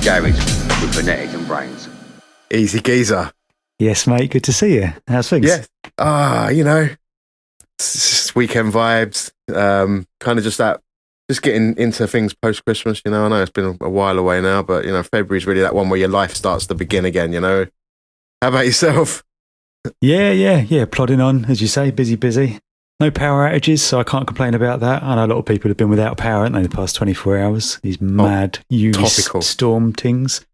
Garage with Phonetix and BrainZ. Easy geezer. Yes, mate. Good to see you. How's things? Yeah. It's just weekend vibes. Kind of just getting into things post-Christmas, I know it's been a while away now, but, February's really that one where your life starts to begin again, How about yourself? Yeah. Plodding on, as you say, busy. No power outages, so I can't complain about that. I know a lot of people have been without power, haven't they, the past 24 hours? These mad UV storm things.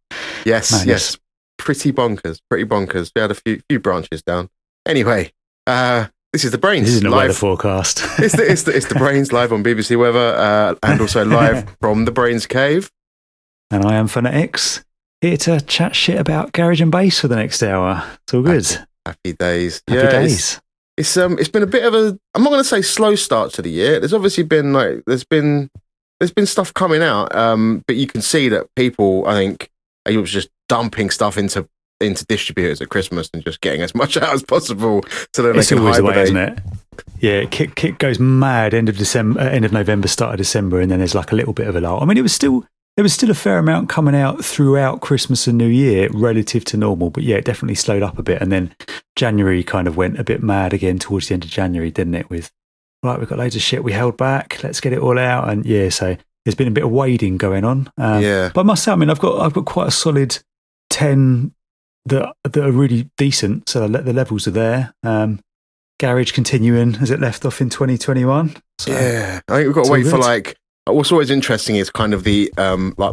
Yes, Madness. Yes. Pretty bonkers. We had a few branches down. Anyway, this is the BrainZ. This isn't a live weather forecast. it's the BrainZ live on BBC Weather, and also live from the BrainZ Cave. And I am Phonetix, here to chat shit about garage and bass for the next hour. It's all good. Happy days. Happy days. It's been a bit of a, I'm not going to say slow start to the year. There's obviously been there's been stuff coming out, but you can see that people, I think, are just dumping stuff into distributors at Christmas and just getting as much out as possible so that they can hibernate. The way, isn't it? Yeah, kit goes mad end of November, start of December, and then there's like a little bit of a lull. I mean, there was still a fair amount coming out throughout Christmas and New Year relative to normal, but yeah, it definitely slowed up a bit. And then January kind of went a bit mad again towards the end of January, didn't it? With, right, we've got loads of shit we held back, let's get it all out. And yeah, so there's been a bit of wading going on. But I must say, I mean, I've got quite a solid 10 that are really decent. So the levels are there. Garage continuing as it left off in 2021. So yeah, I think we've got to wait for what's always interesting is kind of the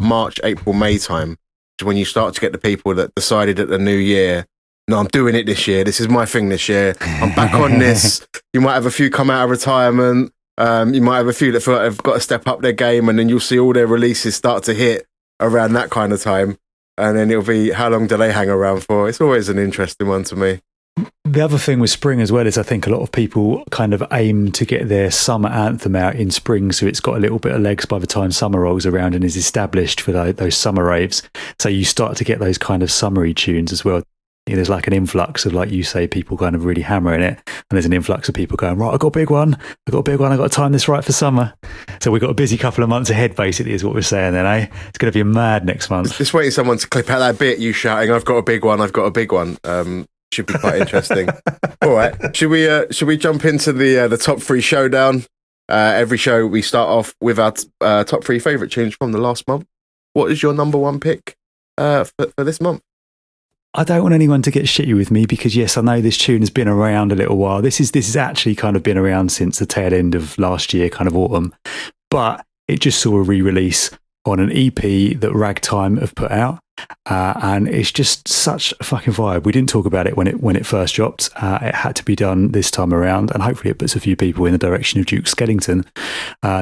March, April, May time, when you start to get the people that decided at the new year, no, I'm doing it this year. This is my thing this year. I'm back on this. You might have a few come out of retirement. You might have a few that feel like they've got to step up their game, and then you'll see all their releases start to hit around that kind of time. And then it'll be, how long do they hang around for? It's always an interesting one to me. The other thing with spring as well is I think a lot of people kind of aim to get their summer anthem out in spring, so it's got a little bit of legs by the time summer rolls around and is established for those summer raves. So you start to get those kind of summery tunes as well. There's like an influx of, like you say, people kind of really hammering it, and there's an influx of people going, right, I've got a big one, I've got to time this right for summer. So we've got a busy couple of months ahead, basically, is what we're saying then, eh? It's going to be mad next month. Just waiting someone to clip out that bit, you shouting, I've got a big one. Should be quite interesting. All right, should we jump into the top three showdown? Every show we start off with our top three favourite tunes from the last month. What is your number one pick for this month? I don't want anyone to get shitty with me because, yes, I know this tune has been around a little while. This is actually kind of been around since the tail end of last year, kind of autumn. But it just saw a re-release on an EP that Ragtime have put out. And it's just such a fucking vibe. We didn't talk about it when it first dropped. It had to be done this time around, and hopefully it puts a few people in the direction of Duke Skellington.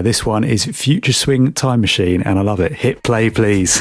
This one is Future Swing Time Machine, and I love it. Hit play, please.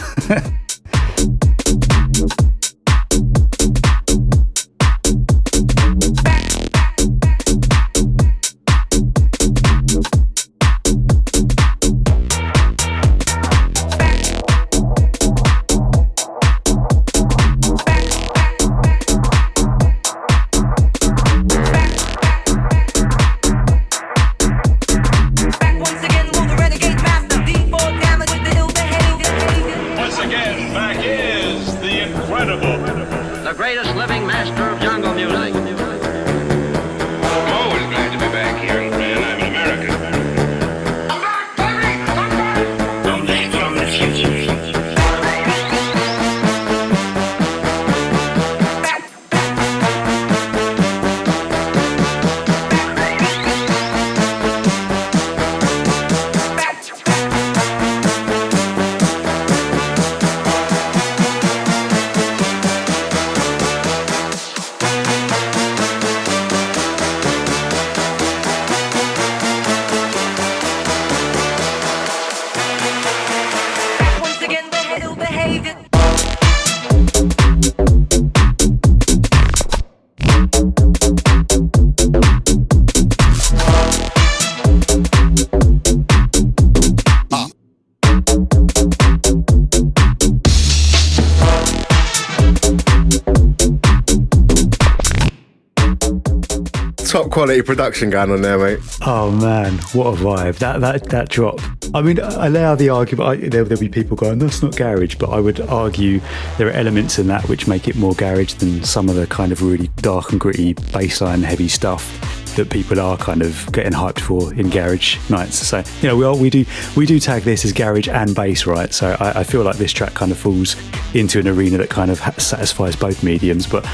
Top quality production going on there, mate. Oh man, what a vibe. That drop I mean, I allow the argument. There'll be people going, "That's not garage," but I would argue there are elements in that which make it more garage than some of the kind of really dark and gritty bassline heavy stuff that people are kind of getting hyped for in garage nights. So, you know, we do tag this as garage and bass, right? So I feel like this track kind of falls into an arena that kind of satisfies both mediums, but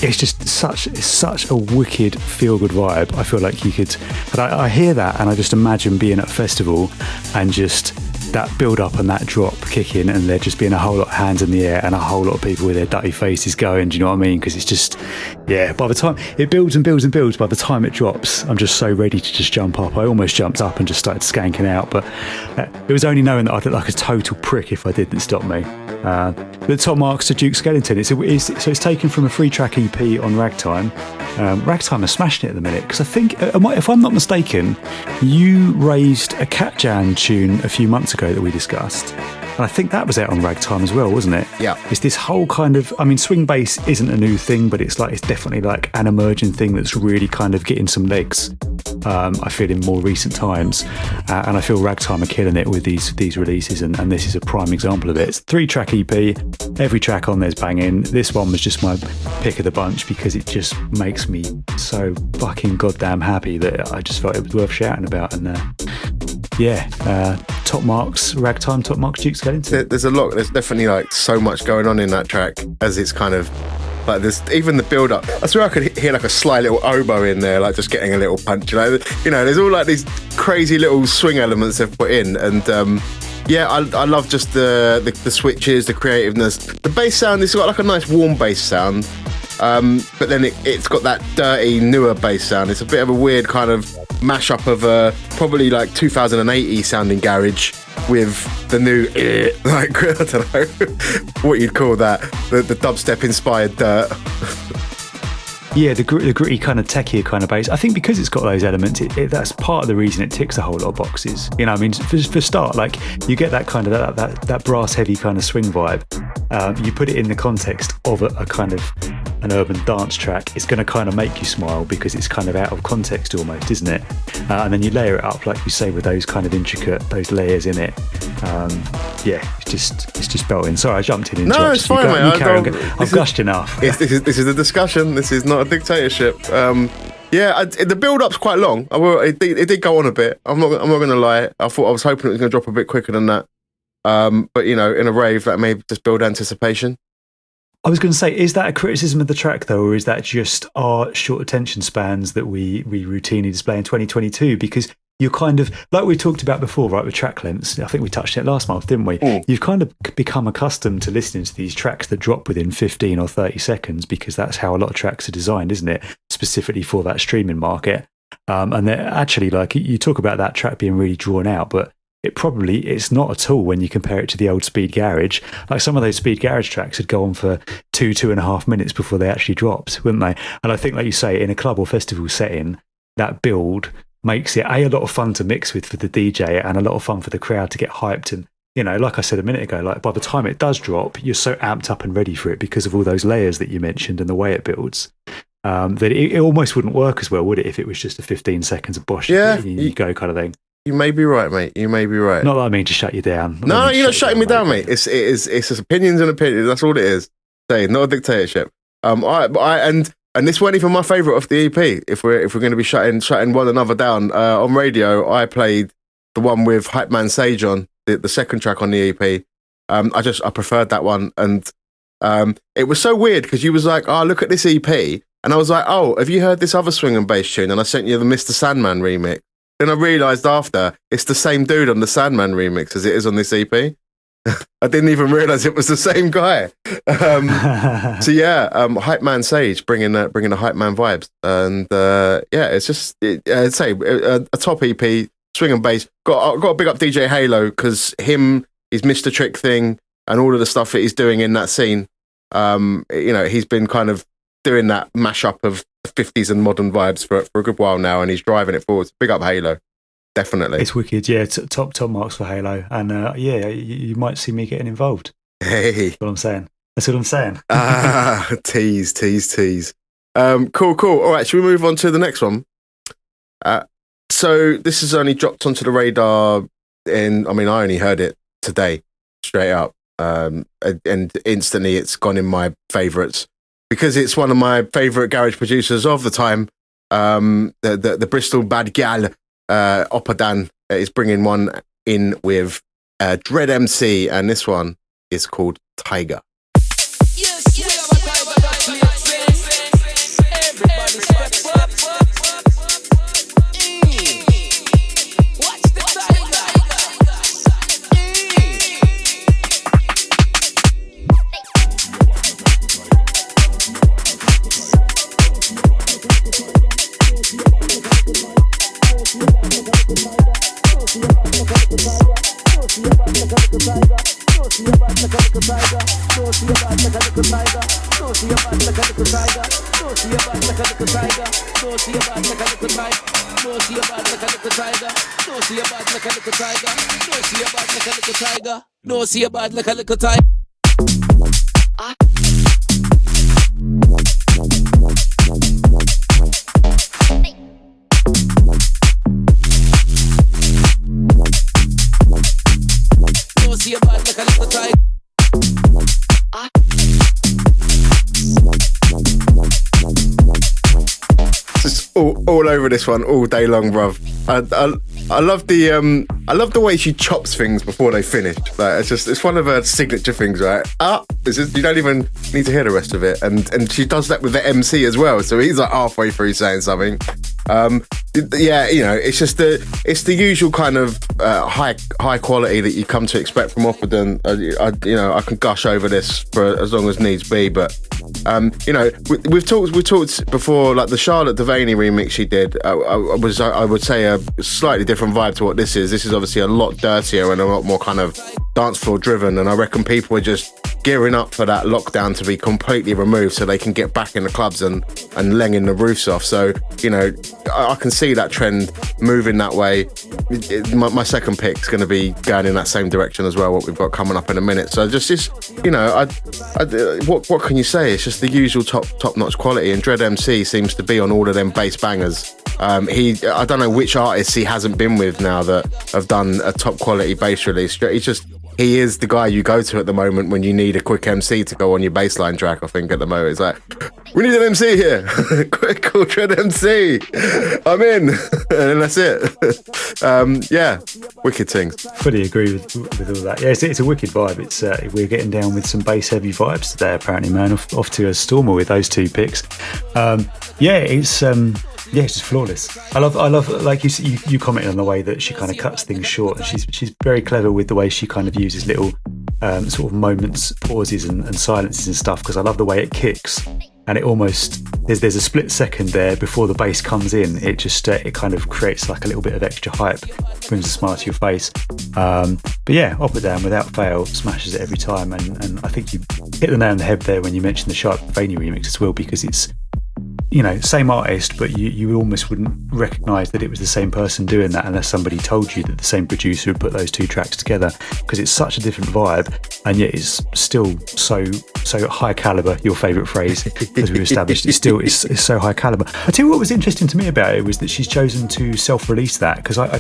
it's just such a wicked feel-good vibe. I feel like you could, and I hear that and I just imagine being at a festival and just that build up and that drop kicking and there just being a whole lot of hands in the air and a whole lot of people with their dirty faces going, do you know what I mean? Because it's just, yeah, by the time it builds and builds and builds, by the time it drops, I'm just so ready to just jump up. I almost jumped up and just started skanking out, but it was only knowing that I'd look like a total prick if I did that stopped me. The top marks to Duke Skellington. So it's taken from a 3-track EP on Ragtime. Ragtime are smashing it at the minute, because I think, if I'm not mistaken, you raised a Cat Jan tune a few months ago that we discussed, and I think that was out on Ragtime as well, wasn't it? Yeah. It's this whole kind of, I mean, swing bass isn't a new thing, but it's definitely like an emerging thing that's really kind of getting some legs. I feel in more recent times, and I feel Ragtime are killing it with these releases, and this is a prime example of it. It's a 3-track EP. Every track on there's banging. This one was just my pick of the bunch because it just makes me so fucking goddamn happy that I just felt it was worth shouting about. And top marks Ragtime, top marks Duke Skellington. There's a lot. There's definitely like so much going on in that track, as it's kind of like there's even the build up. I swear I could hear like a sly little oboe in there, like just getting a little punch. You know, there's all like these crazy little swing elements they've put in, and I love just the switches, the creativeness, the bass sound. It's got like a nice warm bass sound, but then it's got that dirty newer bass sound. It's a bit of a weird kind of mashup of probably like 2080 sounding garage with the new like I don't know what you'd call that, the dubstep inspired dirt. Yeah, the gritty kind of techier kind of bass. I think because it's got those elements, that's part of the reason it ticks a whole lot of boxes. You know, I mean, for start, like you get that kind of that brass heavy kind of swing vibe. You put it in the context of a kind of an urban dance track, it's going to kind of make you smile because it's kind of out of context almost, isn't it? And then you layer it up, like you say, with those kind of intricate, those layers in it. It's just belting. Sorry, I jumped in. No, it's fine, mate. I've gushed enough. This is a discussion. This is not a dictatorship. The build-up's quite long. It did go on a bit. I'm not going to lie. I was hoping it was going to drop a bit quicker than that. But you know, in a rave, that may just build anticipation. I was going to say, is that a criticism of the track though, or is that just our short attention spans that we routinely display in 2022? Because you're kind of, like we talked about before, right, with track lengths. I think we touched it last month, didn't we? You've kind of become accustomed to listening to these tracks that drop within 15 or 30 seconds because that's how a lot of tracks are designed, isn't it? Specifically for that streaming market. And they're actually, like, you talk about that track being really drawn out, but it's not at all when you compare it to the old Speed Garage. Like some of those Speed Garage tracks would go on for 2.5 minutes before they actually dropped, wouldn't they? And I think, like you say, in a club or festival setting, that build makes it a lot of fun to mix with for the DJ and a lot of fun for the crowd to get hyped. And, you know, like I said a minute ago, like by the time it does drop, you're so amped up and ready for it because of all those layers that you mentioned and the way it builds. That it almost wouldn't work as well, would it, if it was just a 15 seconds of Bosch, you go kind of thing. You may be right, mate. You may be right. Not that I mean to shut you down. No, you're not shutting me down, mate. It's just opinions and opinions. That's all it is. Say, not a dictatorship. And this wasn't even my favourite of the EP. If we're going to be shutting one another down on radio, I played the one with Hype Man Sage on the second track on the EP. I preferred that one, and it was so weird because you was like, "Oh, look at this EP," and I was like, "Oh, have you heard this other swing and bass tune?" And I sent you the Mr. Sandman remix. Then I realised after it's the same dude on the Sandman remix as it is on this EP. I didn't even realise it was the same guy. Hype Man Sage bringing the Hype Man vibes, and it's just I'd say a top EP, swing and bass. Got to big up DJ Halo because his Mr. Trick thing and all of the stuff that he's doing in that scene. He's been kind of doing that mashup of the 50s and modern vibes for a good while now, and he's driving it forward. Big up Halo. Definitely. It's wicked, yeah. Top marks for Halo. And you might see me getting involved. Hey. That's what I'm saying. Tease. Cool. All right, should we move on to the next one? So this has only dropped onto the radar I only heard it today, straight up. And instantly it's gone in my favourites because it's one of my favourite garage producers of the time. The Bristol Bad Gal, Opadan, is bringing one in with Dread MC, and this one is called Tiger. No, see a bad like a little tiger. No, see a bad like a little tiger. Just all over this one all day long, bruv. I love the way she chops things before they finish. Like it's one of her signature things, right? You don't even need to hear the rest of it, and she does that with the MC as well. So he's like halfway through saying something. It's just the usual kind of high quality that you come to expect from Oppadan. I can gush over this for as long as needs be, but we've talked before, like the Charlotte Devaney remix she did. I would say a slightly different vibe to what this is. This is obviously a lot dirtier and a lot more kind of dance floor driven, and I reckon people are just gearing up for that lockdown to be completely removed so they can get back in the clubs and lenging the roofs off. So I can see that trend moving that way. My second pick is going to be going in that same direction as well, what we've got coming up in a minute. So what can you say? It's just the usual top-notch quality, and Dread MC seems to be on all of them bass bangers. I don't know which artists he hasn't been with now that have done a top quality bass release. He is the guy you go to at the moment when you need a quick MC to go on your bassline track. I think at the moment it's like, we need an MC here. Quick, call Dread MC. I'm in, and then that's it. Wicked things. Fully agree with all that. Yeah, it's a wicked vibe. It's we're getting down with some bass heavy vibes today. Apparently, man, off to a stormer with those two picks. It's just flawless. I love like you commented on the way that she kind of cuts things short, and she's very clever with the way she kind of uses little sort of moments, pauses and silences and stuff, because I love the way it kicks, and it almost there's a split second there before the bass comes in. It just it kind of creates like a little bit of extra hype, brings a smile to your face. Oppadan without fail smashes it every time, and I think you hit the nail on the head there when you mentioned the Sharp Vaney remix as well, because it's same artist, but you almost wouldn't recognise that it was the same person doing that unless somebody told you that the same producer had put those two tracks together, because it's such a different vibe, and yet it's still so high caliber. Your favourite phrase, as we've established, it's so high caliber. I tell you what was interesting to me about it was that she's chosen to self-release that, because I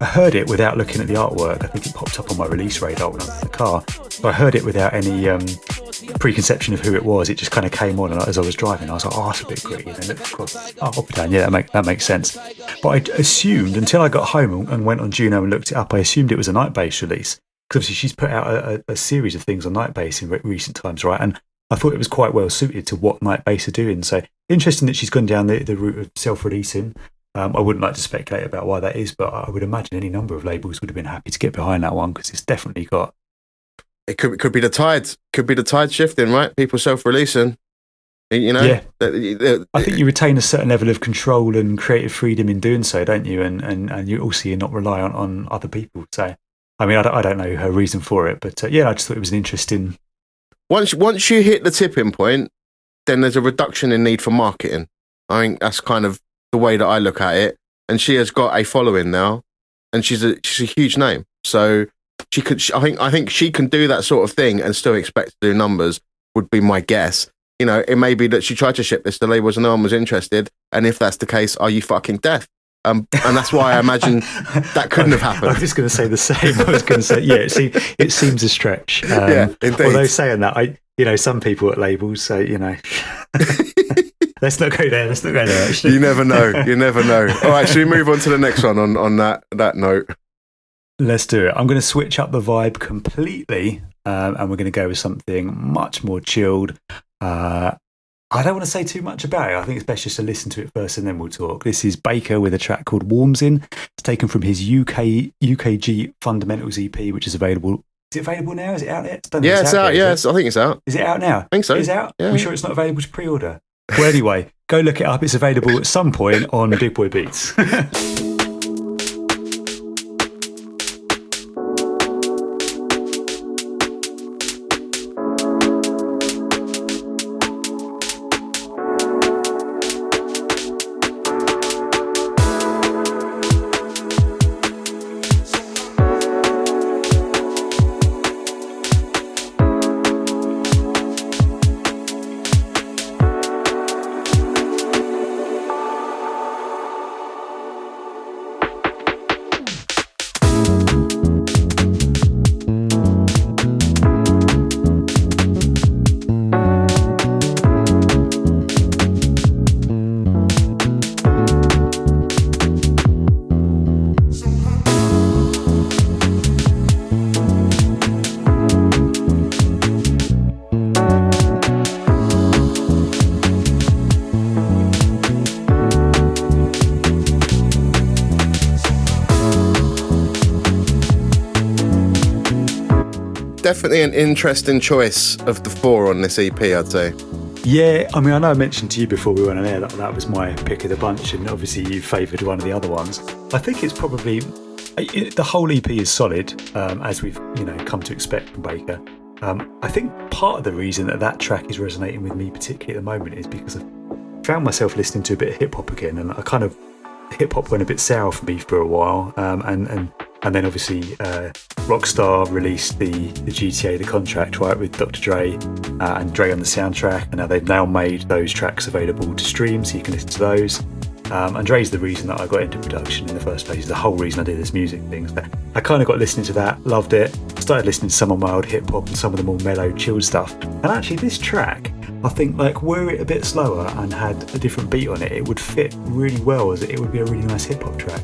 heard it without looking at the artwork. I think it popped up on my release radar when I was in the car. So I heard it without any preconception of who it was. It just kind of came on, and as I was driving I was like, that's a bit gritty, and then it looked Oppadan, that makes sense. But I assumed, until I got home and went on Juno and looked it up, I assumed it was a Nightbase release, because obviously she's put out a series of things on Nightbase in recent times, right? And I thought it was quite well suited to what Nightbase are doing. So interesting that she's gone down the route of self-releasing. I wouldn't like to speculate about why that is, but I would imagine any number of labels would have been happy to get behind that one, because it's definitely got... It could be the tides. Could be the tide shifting, right? People self-releasing. Yeah. I think you retain a certain level of control and creative freedom in doing so, don't you? And you also, you're not reliant on other people. So, I mean, I don't know her reason for it, but I just thought it was an interesting... Once you hit the tipping point, then there's a reduction in need for marketing. I think that's kind of the way that I look at it. And she has got a following now, and she's a huge name. So she could. I think she can do that sort of thing and still expect to do numbers. Would be my guess. It may be that she tried to ship this to labels and no one was interested. And if that's the case, are you fucking deaf? And that's why I imagine that couldn't have happened. I was just going to say the same. I was going to say, yeah, it seems a stretch. Yeah, indeed. Although saying that, some people at labels say, let's not go there. Actually, You never know. All right, should we move on to the next one on that note? Let's do it. I'm going to switch up the vibe completely, and we're going to go with something much more chilled. I don't want to say too much about it. I think it's best just to listen to it first and then we'll talk. This is Baker with a track called Warms In. It's taken from his UKG Fundamentals EP, which is available. Is it available now? Is it out yet? Yeah, it's out. Yes, I think it's out. Is it out now? I think so. Is it out? Yeah. Are we sure it's not available to pre-order? Well, anyway, go look it up. It's available at some point on Big Boy Beats. Definitely an interesting choice of the 4 on this EP, I'd say. Yeah, I mean, I know I mentioned to you before we went on air that was my pick of the bunch, and obviously you favoured one of the other ones. I think it's probably the whole EP is solid, as we've come to expect from Baker. I think part of the reason that track is resonating with me particularly at the moment is because I found myself listening to a bit of hip hop again, and I kind of hip hop went a bit sour for me for a while, and then obviously Rockstar released the GTA The Contract, right, with Dr. Dre and Dre on the soundtrack, and now they've made those tracks available to stream so you can listen to those. And Dre's the reason that I got into production in the first place, the whole reason I did this music thing. So I kind of got listening to that, loved it, started listening to some of my old hip hop and some of the more mellow, chilled stuff. And actually this track, I think, like, were it a bit slower and had a different beat on it, it would fit really well, as it would be a really nice hip hop track.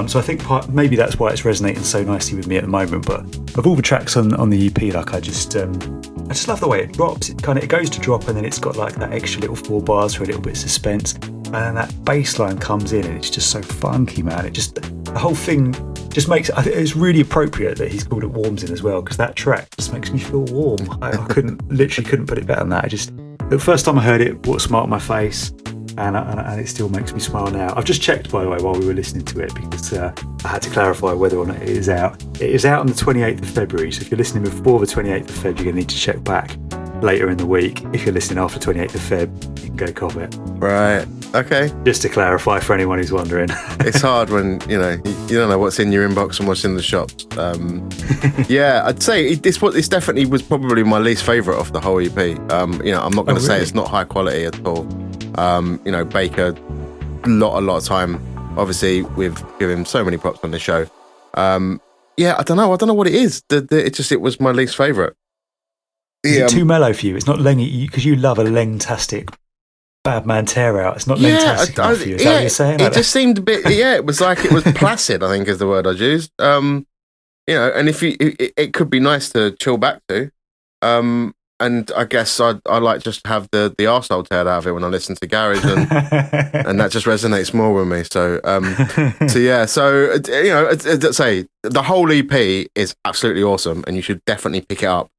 So I think maybe that's why it's resonating so nicely with me at the moment. But of all the tracks on the EP, like I just love the way it drops. It goes to drop, and then it's got like that extra little 4 bars for a little bit of suspense, and then that bass line comes in, and it's just so funky, man. The whole thing just makes. I think it's really appropriate that he's called it Warms In as well, because that track just makes me feel warm. I couldn't put it better than that. The first time I heard it, brought a smile on my face. And it still makes me smile now. I've just checked, by the way, while we were listening to it, because I had to clarify whether or not it is out. It is out on the 28th of February, so if you're listening before the 28th of Feb, you're going to need to check back later in the week. If you're listening after 28th of Feb, you can go cop it. Right, okay. Just to clarify for anyone who's wondering. It's hard when, you don't know what's in your inbox and what's in the shops. Yeah, I'd say this definitely was probably my least favourite of the whole EP. I'm not going to say it's not high quality at all. Baker, a lot of time. Obviously, we've given him so many props on the show. I don't know what it is. It was my least favourite. Is it too mellow for you? It's not lengy, because you love a leng-tastic bad man tear out. It's not leng-tastic enough for you. Is that what you're saying? It just seemed a bit. Yeah, it was like it was placid, I think is the word I'd use. And if it could be nice to chill back to. And I guess I like just have the arsehole teared out of it when I listen to Garage, and that just resonates more with me. So say the whole EP is absolutely awesome, and you should definitely pick it up.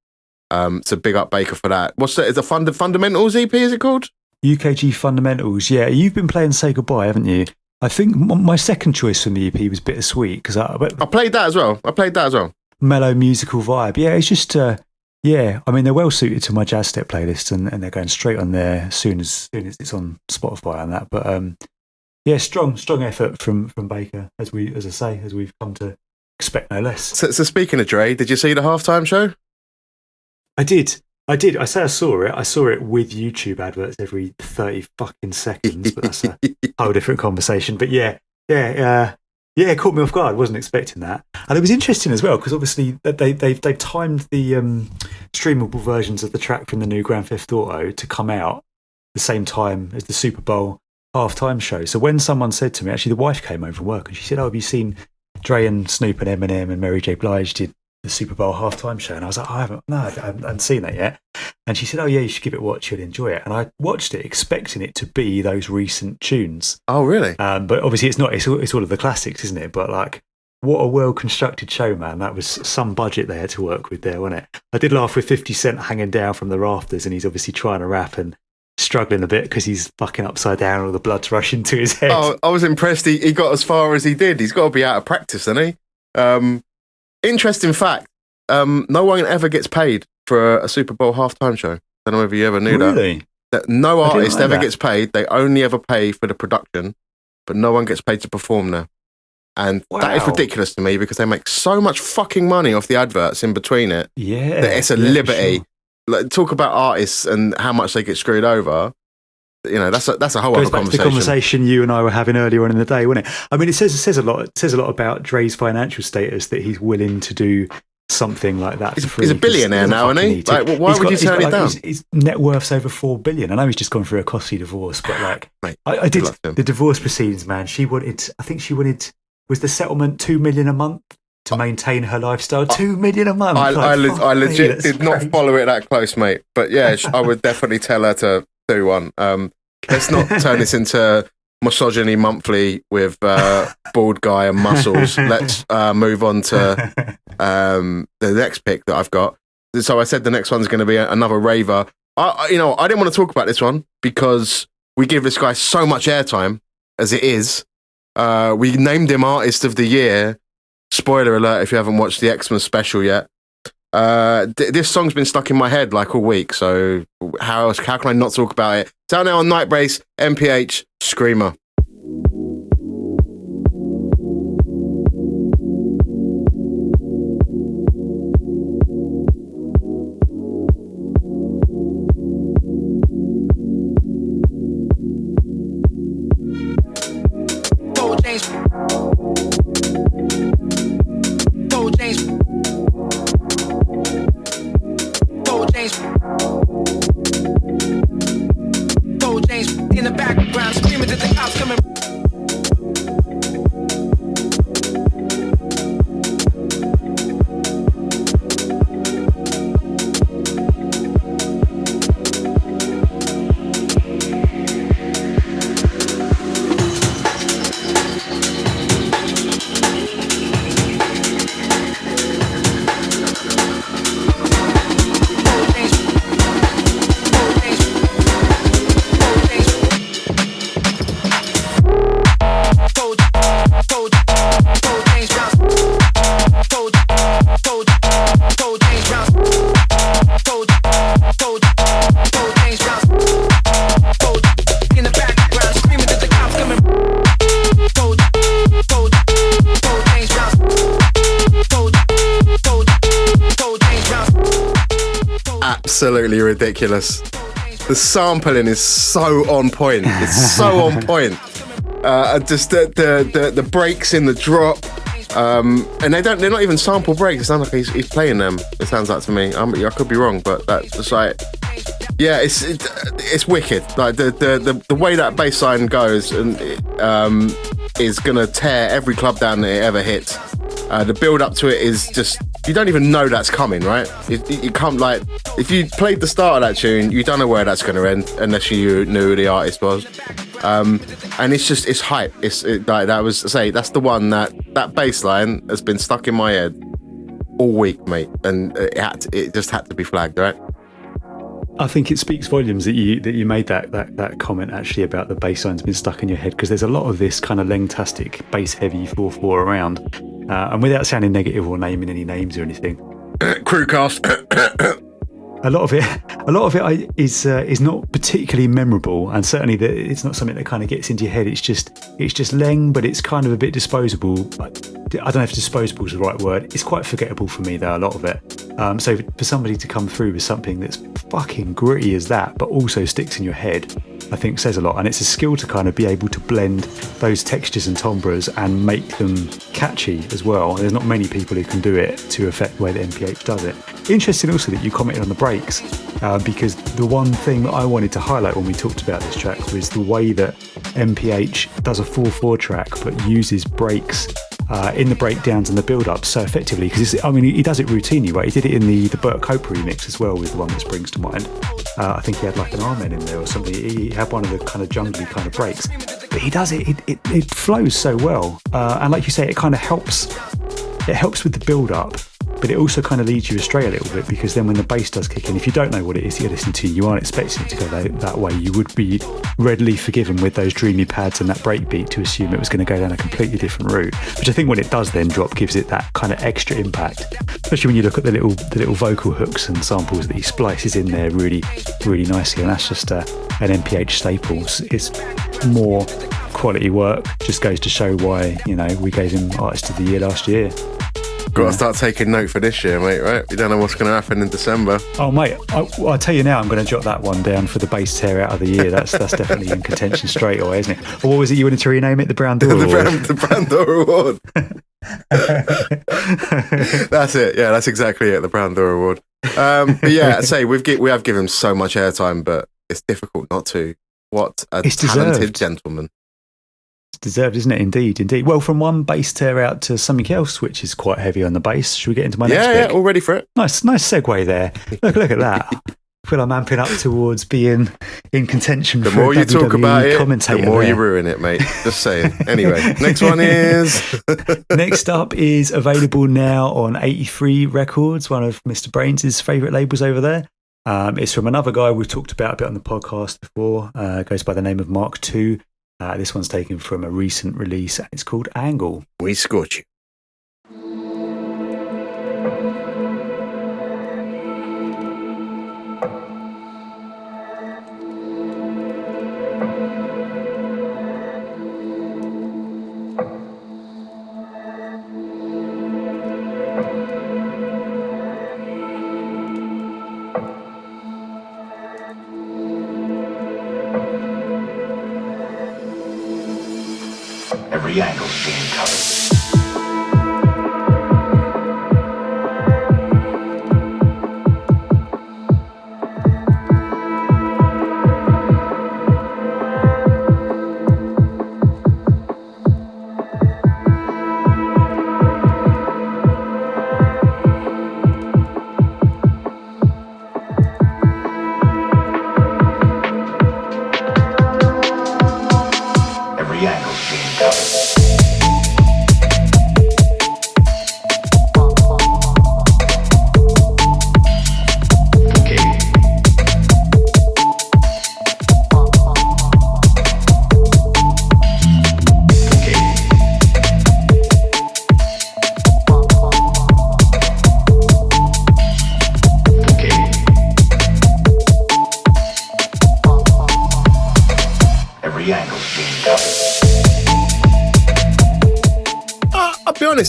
So big up Baker for that. What's that? Is the Fundamentals EP? Is it called? UKG Fundamentals. Yeah, you've been playing Say Goodbye, haven't you? I think my second choice from the EP was Bittersweet, because I played that as well. Mellow musical vibe. Yeah, it's just. Yeah, I mean, they're well suited to my Jazzstep playlist, and they're going straight on there as soon as it's on Spotify and that. But strong effort from Baker, as we've come to expect no less. So speaking of Dre, did you see the halftime show? I did. I say I saw it. I saw it with YouTube adverts every 30 fucking seconds, but that's a whole different conversation. But yeah, Yeah, it caught me off guard. I wasn't expecting that. And it was interesting as well, because obviously they've timed the streamable versions of the track from the new Grand Theft Auto to come out the same time as the Super Bowl halftime show. So when someone said to me, actually the wife came home from work and she said, "Oh, have you seen Dre and Snoop and Eminem and Mary J. Blige did the Super Bowl halftime show?" And I was like, I haven't seen that yet. And she said, "Oh yeah, you should give it a watch, you'll enjoy it." And I watched it expecting it to be those recent tunes. Oh, really? But obviously it's not. It's all of the classics, isn't it? But like, what a well-constructed show, man. That was some budget they had to work with there, wasn't it? I did laugh with 50 Cent hanging down from the rafters, and he's obviously trying to rap and struggling a bit because he's fucking upside down, all the blood's rushing to his head. Oh, I was impressed he got as far as he did. He's got to be out of practice, hasn't he? Interesting fact, no one ever gets paid for a Super Bowl halftime show. I don't know if you ever knew Really? that no artist ever that. gets paid. They only ever pay for the production, but no one gets paid to perform there. And that is Wow. ridiculous to me because they make so much fucking money off the adverts in between it. Yeah. That it's a yeah, for liberty. sure. Like, talk about artists and how much they get screwed over. You know, that's a whole Goes other back to the conversation. conversation you and I were having earlier on in the day, wasn't it? I mean, it says a lot. It says a lot about Dre's financial status that he's willing to do something like that. He's for a free, 'cause billionaire he doesn't now, isn't fucking he? need to. Like, well, why He's would you he's turn it down? His net worth's over $4 billion. I know he's just gone through a costly divorce, but like, Mate, I did good luck to him. the divorce proceedings, man. I think she wanted, was the settlement $2 million a month to maintain her lifestyle? $2 million a month. I Fuck me, legit that's did not crazy. follow it that close, mate. But yeah, I would definitely tell her to do one. Let's not turn this into Misogyny Monthly with bald guy and muscles. Let's move on to the next pick that I've got. So I said the next one's going to be another raver. I didn't want to talk about this one because we give this guy so much airtime as it is. We named him Artist of the Year. Spoiler alert if you haven't watched the Xmas special yet. This song's been stuck in my head like all week, so how can I not talk about it? It's out now on Nightbrace, MPH, Screamer. Gold chains. Gold chains. Gold chains. Gold chains in the background, screaming that the cops coming. Gold chains. Gold chains. Gold chains. Gold, gold, gold chains bounce. Gold, gold, gold chains bounce. Gold, gold, gold chains bounce. Gold in the background, screaming that the cops coming. Gold, gold, gold chains bounce. Gold, gold, gold chains bounce. Absolutely ridiculous. The sampling is so on point. It's so on point. Just the breaks in the drop, and they're not even sample breaks. It sounds like he's playing them. It sounds like to me. I could be wrong, but that's just like, yeah, it's wicked. Like the way that bass line goes and is gonna tear every club down that it ever hits. The build up to it is just, you don't even know that's coming, right? You can't, like, if you played the start of that tune, you don't know where that's going to end unless you knew who the artist was. And it's hype. Like that was, that's the one that bass line has been stuck in my head all week, mate. And it just had to be flagged, right? I think it speaks volumes that you made that comment actually about the bass line's been stuck in your head, because there's a lot of this kind of lengtastic bass heavy 4/4 around, and without sounding negative or naming any names or anything, Crewcast. a lot of it is not particularly memorable, and certainly it's not something that kind of gets into your head. It's just leng, but it's kind of a bit disposable. I don't know if disposable is the right word. It's quite forgettable for me though, a lot of it. So for somebody to come through with something that's fucking gritty as that, but also sticks in your head, I think says a lot. And it's a skill to kind of be able to blend those textures and timbres and make them catchy as well. There's not many people who can do it to affect the way that MPH does it. Interesting also that you commented on the breaks, because the one thing that I wanted to highlight when we talked about this track was the way that MPH does a 4/4 track but uses breaks in the breakdowns and the build-up so effectively, because he does it routinely, right? He did it in the Burt Cope remix as well, with the one that springs to mind. I think he had like an Armen in there or something. He had one of the kind of jungly kind of breaks, but he does it flows so well, and like you say, it kind of helps with the build-up, but it also kind of leads you astray a little bit, because then when the bass does kick in, if you don't know what it is you're listening to, you aren't expecting it to go that way, you would be readily forgiven with those dreamy pads and that breakbeat to assume it was going to go down a completely different route, which I think when it does then drop gives it that kind of extra impact, especially when you look at the little vocal hooks and samples that he splices in there really, really nicely, and that's just an MPH staple. It's more quality work, just goes to show why, we gave him Artist of the Year last year. Got to start taking note for this year, mate, right? You don't know what's going to happen in December. Oh, mate, I'll tell you now, I'm going to jot that one down for the bass tear out of the year. That's definitely in contention straight away, isn't it? Or what was it you wanted to rename it? The Brown Door Award? The Brown Door Award. That's it. Yeah, that's exactly it. The Brown Door Award. But yeah, I say we have given him so much airtime, but it's difficult not to. What a talented gentleman. It's deserved, isn't it? Indeed. Well, from one bass tear out to something else, which is quite heavy on the bass. Should we get into my next pick? Yeah, all ready for it. Nice segue there. Look at that. I feel I'm amping up towards being in contention the for more you WWE talk about it, commentator. The more you ruin it, mate. Just saying. Anyway, next one is... Next up is available now on 83 Records, one of Mr. BrainZ's favourite labels over there. It's from another guy we've talked about a bit on the podcast before. Goes by the name of Mark II. This one's taken from a recent release, and it's called Angle. We scorch you. Every angle's being covered. Every angle's being covered.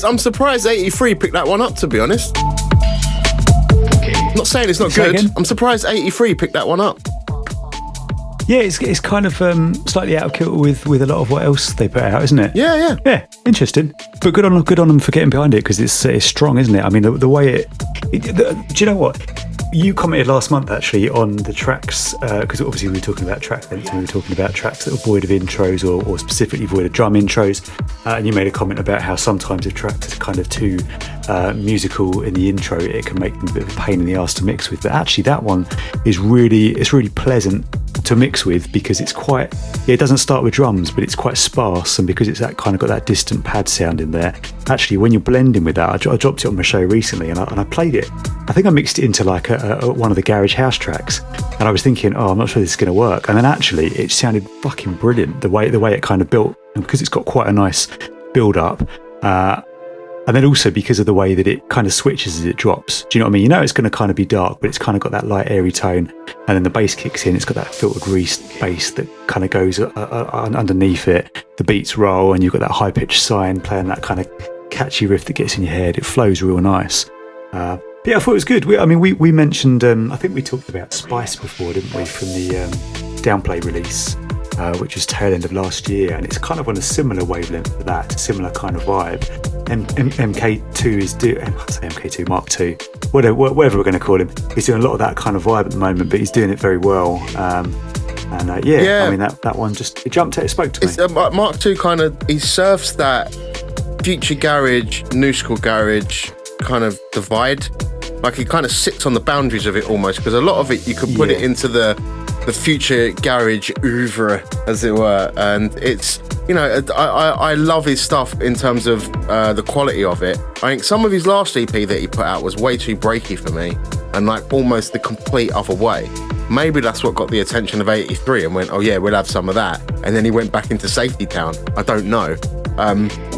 I'm surprised 83 picked that one up, to be honest. Not saying it's not good. I'm surprised 83 picked that one up. Yeah, it's kind of slightly out of kilter with a lot of what else they put out, isn't it? Yeah. Interesting, but good on them for getting behind it, because it's strong, isn't it? I mean, the way do you know what? You commented last month actually on the tracks, because obviously we were talking about track length and we were talking about tracks that were void of intros or specifically void of drum intros, and you made a comment about how sometimes if tracks are kind of too musical in the intro, it can make them a bit of a pain in the arse to mix with. But actually that one is really pleasant to mix with, because it's quite, it doesn't start with drums, but it's quite sparse, and because it's that kind of got that distant pad sound in there, actually when you're blending with that, I dropped it on my show recently and I played it. I think I mixed it into like one of the Garage House tracks, and I was thinking, I'm not sure this is going to work, and then actually it sounded fucking brilliant, the way it kind of built, and because it's got quite a nice build up, and then also because of the way that it kind of switches as it drops. Do you know what I mean? You know it's going to kind of be dark, but it's kind of got that light airy tone, and then the bass kicks in, it's got that filtered Reese bass that kind of goes underneath it, the beats roll, and you've got that high pitched sign playing that kind of catchy riff that gets in your head. It flows real nice. But yeah, I thought it was good. We mentioned, I think we talked about Spice before, didn't we, from the downplay release, which was tail end of last year, and it's kind of on a similar wavelength to that, similar kind of vibe. MK2 is MK2 Mark II, whatever we're going to call him. He's doing a lot of that kind of vibe at the moment, but he's doing it very well. I mean that one it jumped out, it spoke to me. Mark II kind of, he surfs that future garage, new school garage kind of divide. Like he kind of sits on the boundaries of it almost, because a lot of it you could put it into the future garage oeuvre, as it were, and it's, you know, I love his stuff in terms of the quality of it. I think some of his last EP that he put out was way too breaky for me, and like almost the complete other way. Maybe that's what got the attention of 83 and went, oh yeah, we'll have some of that, and then he went back into Safety Town. I don't know,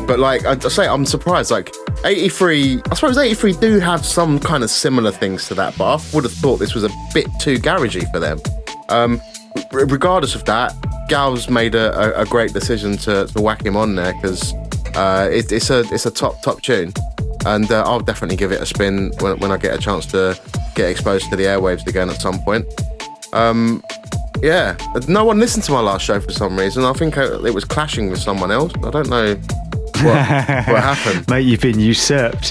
but like I say, I'm surprised. Like 83, I suppose 83 do have some kind of similar things to that, but I would have thought this was a bit too garagey for them. Regardless of that, Gal's made a great decision to whack him on there, because it's a top tune, and I'll definitely give it a spin when I get a chance to get exposed to the airwaves again at some point. No one listened to my last show for some reason. I think it was clashing with someone else. I don't know what happened. Mate, you've been usurped.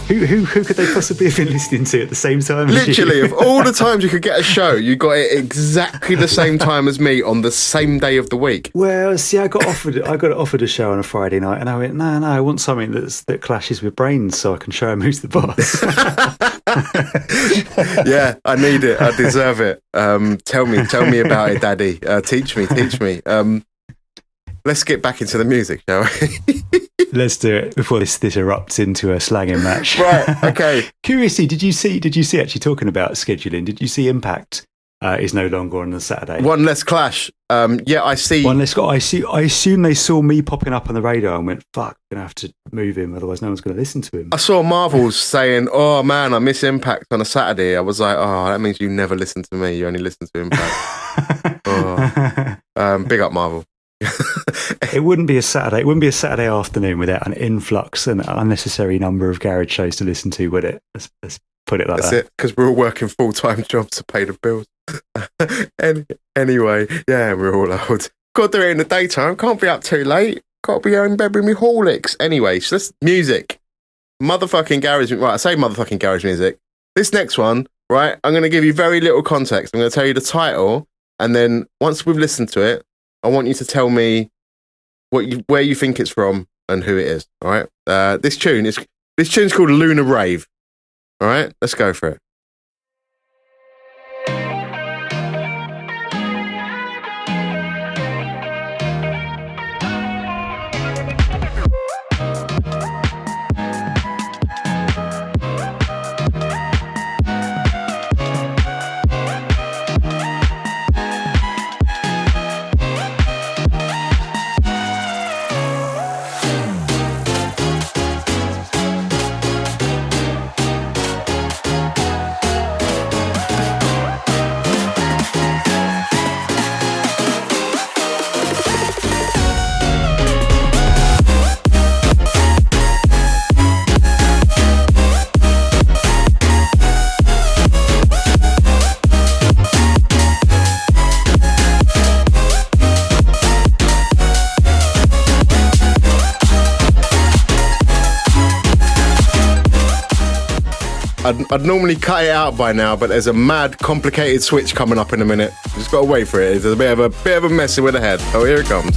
Who could they possibly have been listening to at the same time as you? Literally, of all the times you could get a show, you got it exactly the same time as me on the same day of the week. Well, see, I got offered a show on a Friday night, and I went, no, I want something that clashes with BrainZ, so I can show him who's the boss. Yeah, I need it. I deserve it. Tell me about it, Daddy. Teach me. Let's get back into the music, shall we? Let's do it before this erupts into a slagging match. Right. Okay. Curiously, did you see? Actually, talking about scheduling, did you see Impact is no longer on the Saturday? One less clash. Yeah, I see. One less. I assume they saw me popping up on the radar and went, "Fuck, I'm gonna have to move him, otherwise no one's gonna listen to him." I saw Marvel's saying, "Oh man, I miss Impact on a Saturday." I was like, "Oh, that means you never listen to me. You only listen to Impact." Big up Marvel. It wouldn't be a Saturday. It wouldn't be a Saturday afternoon without an influx and unnecessary number of garage shows to listen to, would it? Let's put it like that. That's it, because we're all working full-time jobs to pay the bills. Anyway, yeah, we're all old. Got to do it in the daytime. Can't be up too late. Got to be in bed with me Horlicks. Anyway, so let's music. Motherfucking garage. Right, I say motherfucking garage music. This next one, right? I'm going to give you very little context. I'm going to tell you the title, and then once we've listened to it, I want you to tell me where you think it's from and who it is. All right. This tune's called Lunar Rave. All right. Let's go for it. I'd normally cut it out by now, but there's a mad, complicated switch coming up in a minute. Just gotta wait for it. It's a bit of a messy with the head. Oh, here it comes.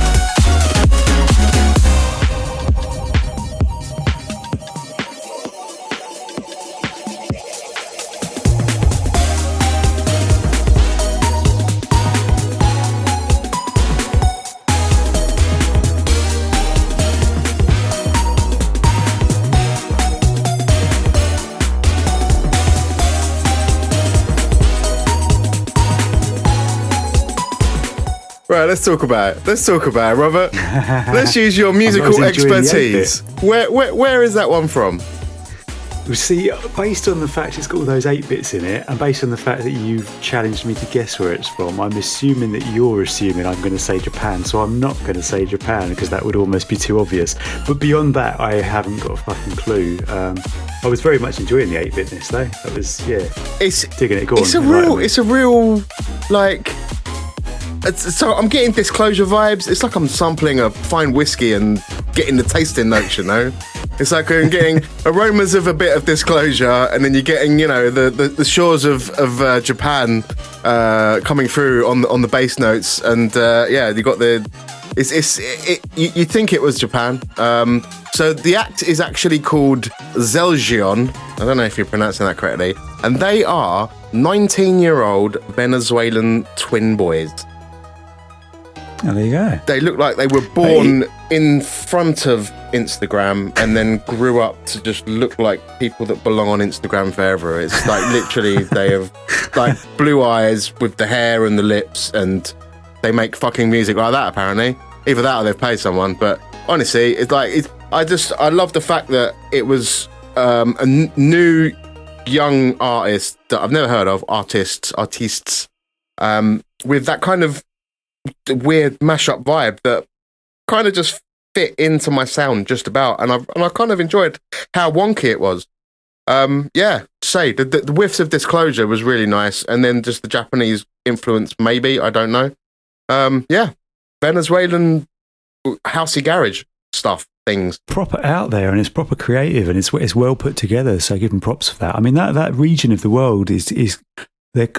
Right, let's talk about it, Robert. Let's use your musical expertise. Where is that one from? See, based on the fact it's got all those 8 bits in it, and based on the fact that you've challenged me to guess where it's from, I'm assuming that you're assuming I'm going to say Japan, so I'm not going to say Japan because that would almost be too obvious. But beyond that, I haven't got a fucking clue. I was very much enjoying the 8-bitness though. That was, it's digging it. Go on, it's a real like. So I'm getting Disclosure vibes. It's like I'm sampling a fine whiskey and getting the tasting notes, you know. It's like I'm getting aromas of a bit of Disclosure, and then you're getting, you know, the shores of Japan coming through on the bass notes, and you got the. You think it was Japan. So the act is actually called Zeljeon. I don't know if you're pronouncing that correctly, and they are 19-year-old Venezuelan twin boys. Oh, there you go. They look like they were born in front of Instagram and then grew up to just look like people that belong on Instagram forever. It's like literally they have like blue eyes with the hair and the lips, and they make fucking music like that apparently. Either that or they've paid someone. But honestly, it's like I love the fact that it was a new young artist that I've never heard of, artists with that kind of weird mashup vibe that kind of just fit into my sound just about, and I kind of enjoyed how wonky it was. The whiffs of Disclosure was really nice, and then just the Japanese influence, maybe, I don't know. Venezuelan housey garage stuff things. Proper out there, and it's proper creative, and it's well put together. So give them props for that. I mean, that region of the world is.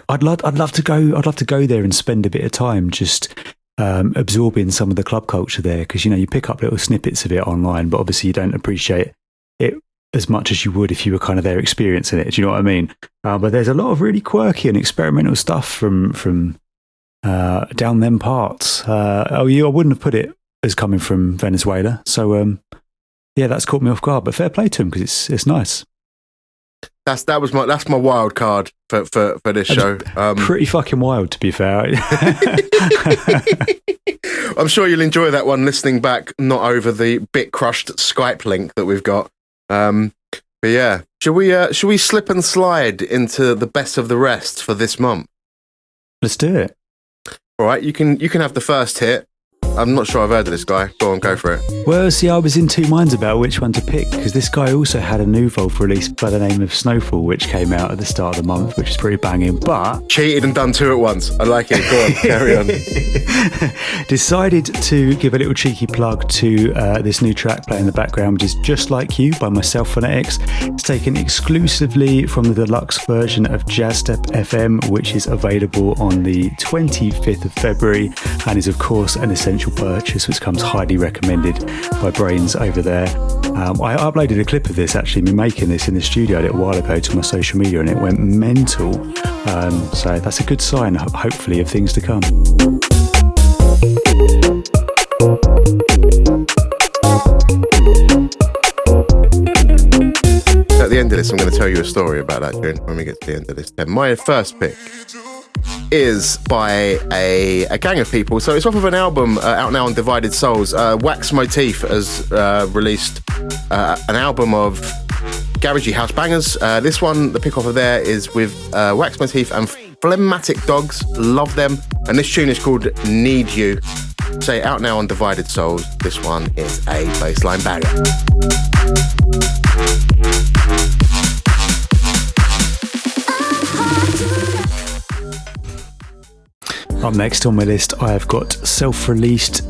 I'd love to go there and spend a bit of time just absorbing some of the club culture there, because you pick up little snippets of it online, but obviously you don't appreciate it as much as you would if you were kind of there experiencing it. Do you know what I mean? But there's a lot of really quirky and experimental stuff from down them parts. I wouldn't have put it as coming from Venezuela. So that's caught me off guard. But fair play to him, because it's nice. That's my wild card for this show. Pretty fucking wild, to be fair. I'm sure you'll enjoy that one listening back, not over the bit crushed Skype link that we've got. But yeah, should we slip and slide into the best of the rest for this month? Let's do it. All right, you can have the first hit. I'm not sure I've heard of this guy. Go on, go for it. Well, see, I was in two minds about which one to pick, because this guy also had a new Volve release by the name of Snowfall, which came out at the start of the month, which is pretty banging, but... Cheated and done two at once. I like it. Go on, carry on. Decided to give a little cheeky plug to this new track playing in the background, which is Just Like You by myself, Phonetix. It's taken exclusively from the deluxe version of Jazzstep FM, which is available on the 25th of February and is, of course, an essential purchase, which comes highly recommended by BrainZ over there. I uploaded a clip of this, actually, me making this in the studio a little while ago to my social media, and it went mental. So that's a good sign, hopefully, of things to come. At the end of this, I'm going to tell you a story about that tune when we get to the end of this. My first pick is by a gang of people. So it's off of an album out now on Divided Souls. Wax Motif has released an album of garagey house bangers. This one, the pick off of there, is with Wax Motif and Phlegmatic Dogs. Love them. And this tune is called Need You. Say out now on Divided Souls. This one is a bassline banger. Up next on my list, I have got a self-released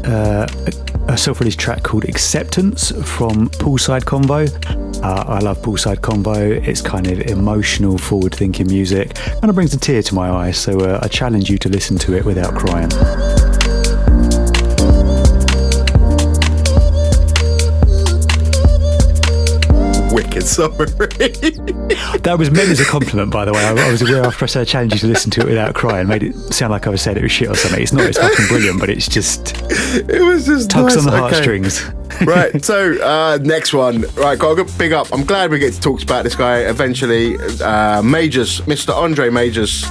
track called Acceptance from Poolside Convo. I love Poolside Convo. It's kind of emotional, forward-thinking music. Kind of brings a tear to my eye, so I challenge you to listen to it without crying. Wicked summary. That was meant as a compliment, by the way. I was aware after I said I challenge you to listen to it without crying, made it sound like I was saying it was shit or something. It's not. It's fucking brilliant, but it's just... It was just tugs nice. on the heartstrings. Right, so next one. Right, got a good big up. I'm glad we get to talk about this guy eventually. Majors, Mr. Andre Majors.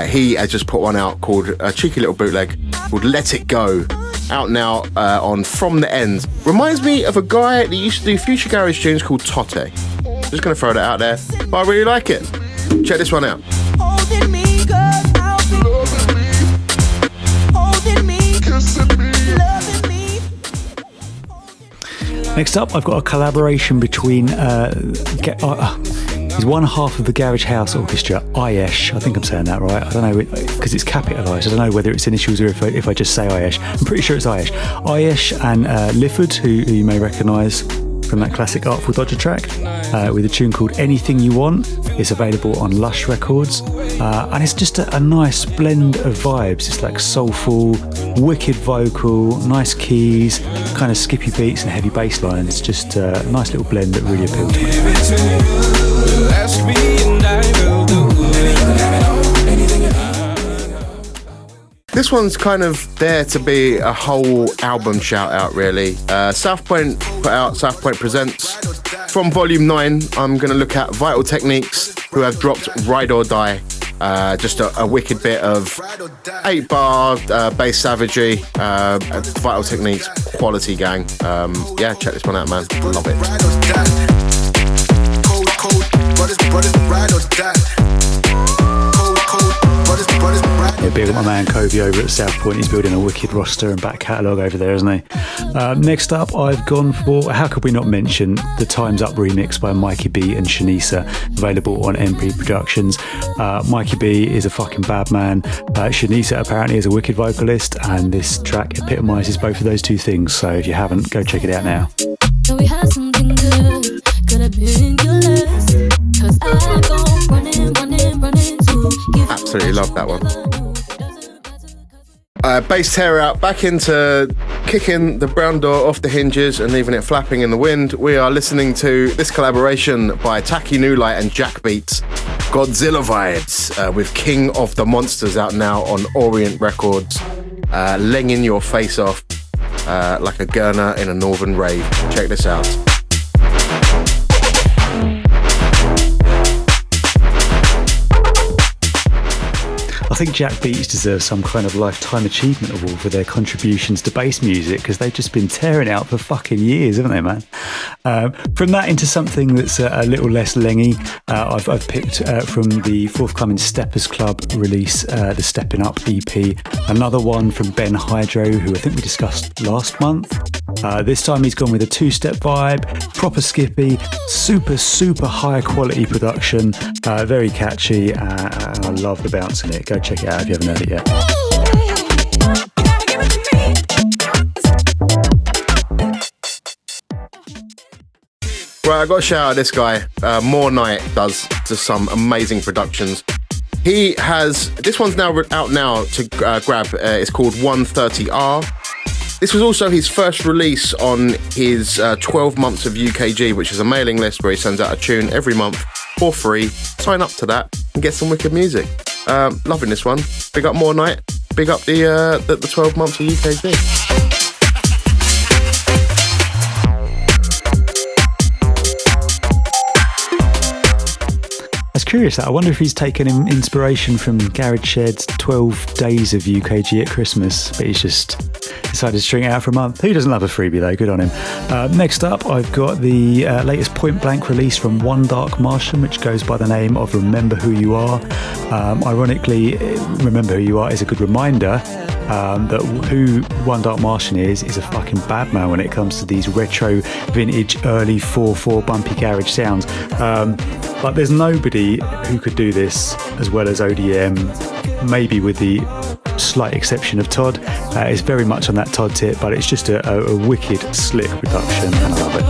He has just put one out called a cheeky little bootleg called Let It Go. Out now on From the End. Reminds me of a guy that used to do future garage tunes called Totte. Just going to throw that out there. But I really like it. Check this one out. Holding me, 'cause I'll be holding me, loving me. Next up, I've got a collaboration between he's one half of the Garage House Orchestra, Ayesh. I think I'm saying that right. I don't know, because it's capitalised. I don't know whether it's initials or if I just say Ayesh. I'm pretty sure it's Ayesh. Ayesh and Lifford, who you may recognise from that classic Artful Dodger track, with a tune called Anything You Want. It's available on Lush Records, and it's just a nice blend of vibes. It's like soulful, wicked vocal, nice keys, kind of skippy beats and heavy bass lines. It's just a nice little blend that really appealed to me. This one's kind of there to be a whole album shout out, really. South Point put out South Point Presents. From Volume 9, I'm going to look at Vital Techniques, who have dropped Ride or Die. Just a wicked bit of 8-bar bass savagery. Vital Techniques, quality gang. Yeah, check this one out, man. Love it. Yeah, big up my man Kobe over at South Point. He's building a wicked roster and back catalogue over there, isn't he? Next up, I've gone for, how could we not mention, the Time's Up remix by Mikey B and Shanisa, available on MP Productions. Mikey B is a fucking bad man. Shanisa apparently is a wicked vocalist, and this track epitomises both of those two things. So if you haven't, go check it out now. We had something good, could have been your last, 'cause I go running to give. Absolutely love that one. Bass tear out, back into kicking the brown door off the hinges and leaving it flapping in the wind. We are listening to this collaboration by Taki Newlight and Jack Beats, Godzilla Rides, with King of the Monsters, out now on Orient Records. Lenging your face off like a gurner in a northern rave. Check this out. I think Jack Beats deserves some kind of lifetime achievement award for their contributions to bass music, because they've just been tearing out for fucking years, haven't they, man? From that into something that's a little less lengy, I've picked from the forthcoming Steppers Club release, the Stepping Up EP, another one from Ben Hydro, who I think we discussed last month. This time he's gone with a two-step vibe, proper skippy, super high quality production, very catchy, and I love the bounce in it. Go check it out if you haven't heard it yet. Right, I got to shout out this guy. More Night does some amazing productions. He has, this one's now out now to grab. It's called 130R. This was also his first release on his 12 months of UKG, which is a mailing list where he sends out a tune every month for free. Sign up to that and get some wicked music. Loving this one. Big up More Night. Big up the 12 months of UKG. Curious that. I wonder if he's taken inspiration from Garage Shed's 12 days of UKG at Christmas, but he's just decided to string it out for a month. Who doesn't love a freebie though? Good on him. Next up, I've got the latest Point Blank release from One Dark Martian, which goes by the name of Remember Who You Are. Ironically, Remember Who You Are is a good reminder that who One Dark Martian is a fucking bad man when it comes to these retro, vintage, early 4/4 bumpy garage sounds. But there's nobody who could do this as well as ODM, maybe with the slight exception of Todd. It's very much on that Todd tip, but it's just a wicked, slick production, and I love it.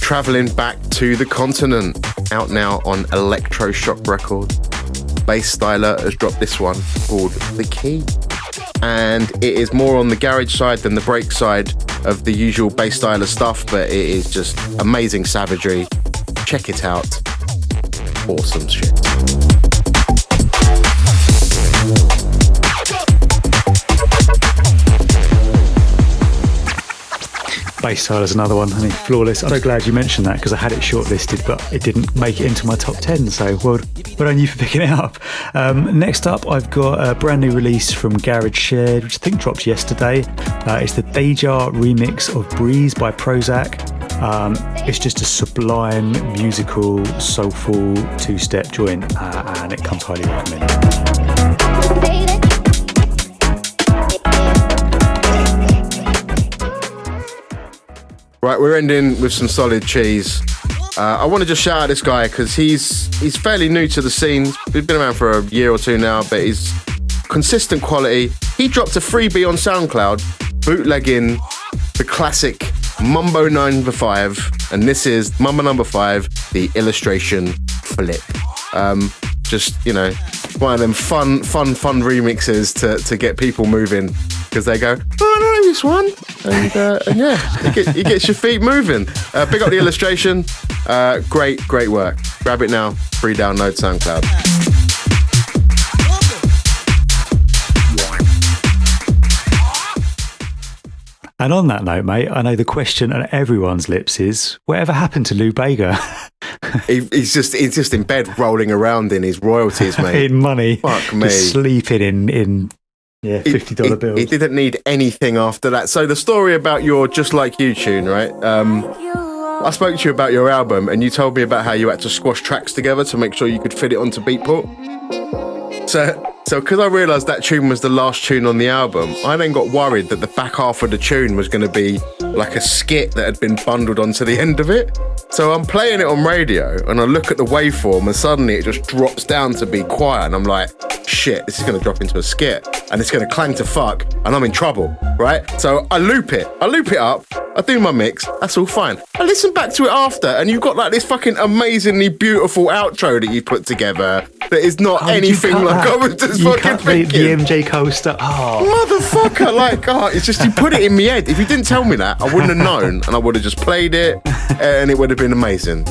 Travelling back to the continent, out now on Electroshock Records. Bass Styler has dropped this one called The Key. And it is more on the garage side than the break side of the usual Bass Styler stuff, but it is just amazing savagery. Check it out. Awesome shit. Bass Style is another one. I mean, flawless. I'm so glad you mentioned that because I had it shortlisted, but it didn't make it into my top 10. So well done you for picking it up. Next up, I've got a brand new release from Garage-centric, which I think dropped yesterday. It's the Deja remix of Breeze by Prozac. It's just a sublime, musical, soulful two-step joint, and it comes highly recommended. Right, we're ending with some solid cheese. I want to just shout out this guy because he's fairly new to the scene. He's been around for a year or two now, but he's consistent quality. He dropped a freebie on SoundCloud, bootlegging the classic Mumbo No. 5, and this is Mumbo No. 5, the illustration flip. Just, you know, one of them fun remixes to get people moving, because they go, oh, I know this one, and yeah, it gets your feet moving. Pick up the illustration. Great work. Grab it now. Free download SoundCloud. And on that note, mate, I know the question on everyone's lips is, whatever happened to Lou Bega? He's just in bed rolling around in his royalties, mate. In money. Fuck me. Just sleeping in $50 bills. He didn't need anything after that. So the story about your Just Like You tune, right? I spoke to you about your album and you told me about how you had to squash tracks together to make sure you could fit it onto Beatport. So because I realised that tune was the last tune on the album, I then got worried that the back half of the tune was going to be like a skit that had been bundled onto the end of it. So I'm playing it on radio and I look at the waveform and suddenly it just drops down to be quiet and I'm like, shit, this is going to drop into a skit and it's going to clang to fuck and I'm in trouble, right? So I loop it up, I do my mix, that's all fine. I listen back to it after and you've got like this fucking amazingly beautiful outro that you put together that is not anything like I was just fucking thinking. The MJ Cole stuff. Oh. Motherfucker, it's just you put it in my head. If you didn't tell me that, I wouldn't have known and I would have just played it and it would have been amazing.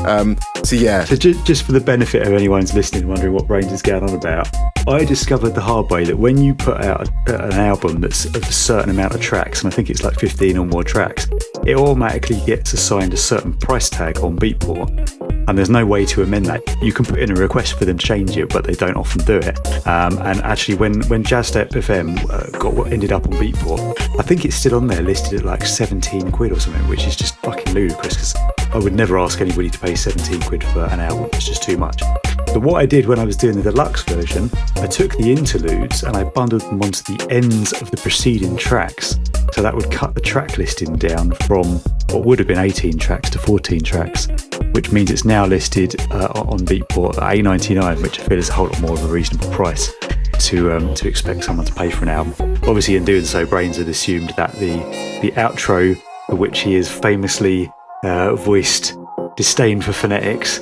So yeah. So just for the benefit of anyone who's listening wondering what BrainZ is going on about, I discovered the hard way that when you put out an album that's of a certain amount of tracks, and I think it's like 15 or more tracks, it automatically gets assigned a certain price tag on Beatport. And there's no way to amend that. You can put in a request for them to change it, but they don't often do it. And actually, when Jazzstep FM ended up on Beatport, I think it's still on there listed at like 17 quid or something, which is just fucking ludicrous because I would never ask anybody to pay 17 quid for an album. It's just too much. But what I did when I was doing the deluxe version, I took the interludes and I bundled them onto the ends of the preceding tracks. So that would cut the track listing down from what would have been 18 tracks to 14 tracks, which means it's now listed on Beatport at $8.99, which I feel is a whole lot more of a reasonable price to expect someone to pay for an album. Obviously, in doing so, BrainZ had assumed that the outro, for which he has famously voiced disdain for Phonetix,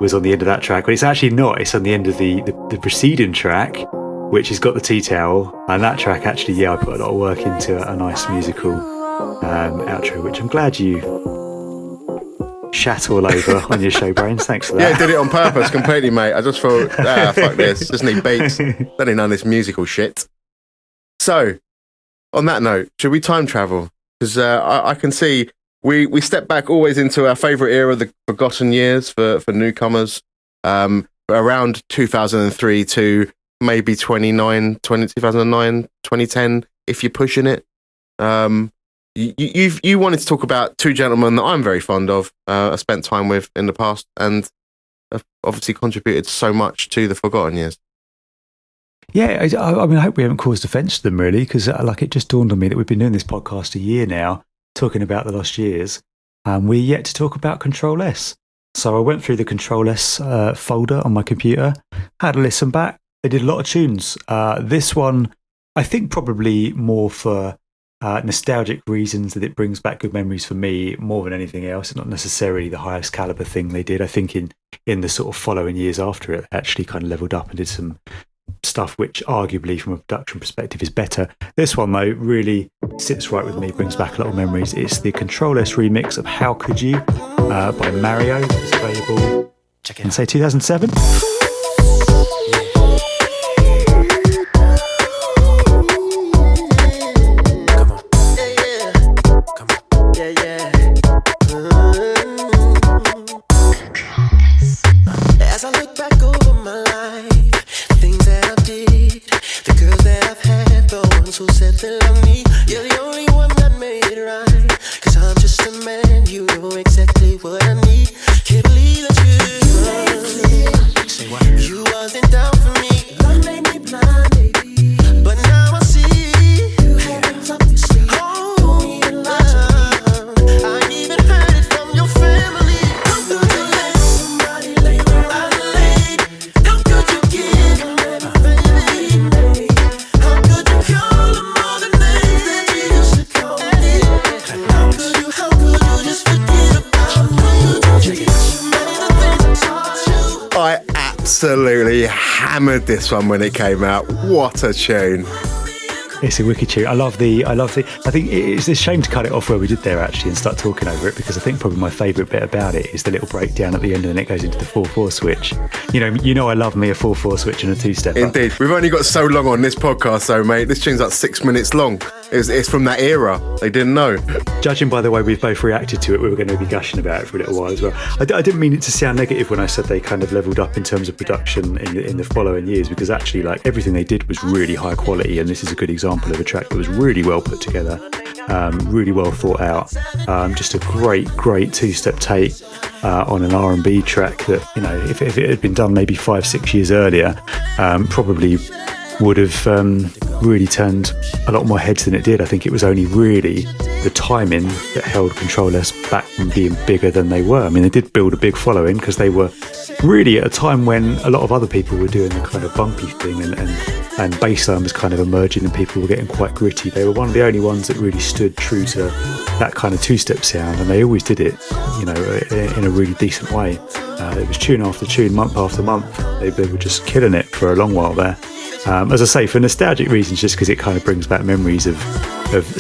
was on the end of that track, but it's actually not. It's on the end of the preceding track, which has got the tea towel, and that track actually, I put a lot of work into a nice musical outro, which I'm glad you shat all over on your show, BrainZ. Thanks for that. Yeah, I did it on purpose completely, mate. I just thought, fuck this. Just need beats. Don't need none of this musical shit. So, on that note, should we time travel? Because I can see we step back always into our favourite era, the forgotten years for newcomers, around 2003 to maybe 2009, 2010, if you're pushing it. You wanted to talk about two gentlemen that I'm very fond of, I spent time with in the past, and have obviously contributed so much to the forgotten years. Yeah, I mean, I hope we haven't caused offence to them, really, because it just dawned on me that we've been doing this podcast a year now, talking about the lost years, and we're yet to talk about Control S. So I went through the Control S folder on my computer, had a listen back. They did a lot of tunes. This one, I think probably more for nostalgic reasons, that it brings back good memories for me more than anything else. It's not necessarily the highest caliber thing they did. I think in the sort of following years after it, actually kind of leveled up and did some stuff which arguably from a production perspective is better. This one though really sits right with me, brings back a lot of memories. It's the Control S remix of How Could You by Mario. It's available, check in, say 2007. absolutely hammered this one when it came out. What a tune. It's a wicked tune. I think it's a shame to cut it off where we did there actually and start talking over it, because I think probably my favourite bit about it is the little breakdown at the end and then it goes into the 4/4 switch. You know I love me a 4/4 switch and a two-step. Indeed. We've only got so long on this podcast though, mate. This tune's like 6 minutes long. It's from that era. They didn't know. Judging by the way we've both reacted to it, we were going to be gushing about it for a little while as well. I didn't mean it to sound negative when I said they kind of leveled up in terms of production in the following years, because actually like everything they did was really high quality, and this is a good example of a track that was really well put together, really well thought out. Just a great two-step take on an R&B track that, you know, if it had been done maybe 5-6 years earlier, probably would have really turned a lot more heads than it did. I think it was only really the timing that held Control S back from being bigger than they were. I mean, they did build a big following because they were really at a time when a lot of other people were doing the kind of bumpy thing, and Bassline was kind of emerging and people were getting quite gritty. They were one of the only ones that really stood true to that kind of two-step sound, and they always did it, you know, in a really decent way. It was tune after tune, month after month. They were just killing it for a long while there. As I say, for nostalgic reasons, just because it kind of brings back memories of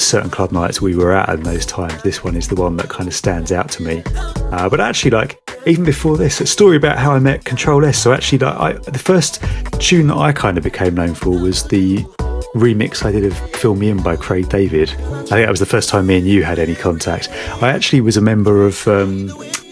certain club nights we were at in those times. This one is the one that kind of stands out to me. But actually, like, even before this, a story about how I met Control S. So actually, like, the first tune that I kind of became known for was the remix I did of Fill Me In by Craig David. I think that was the first time me and you had any contact. I actually was a member of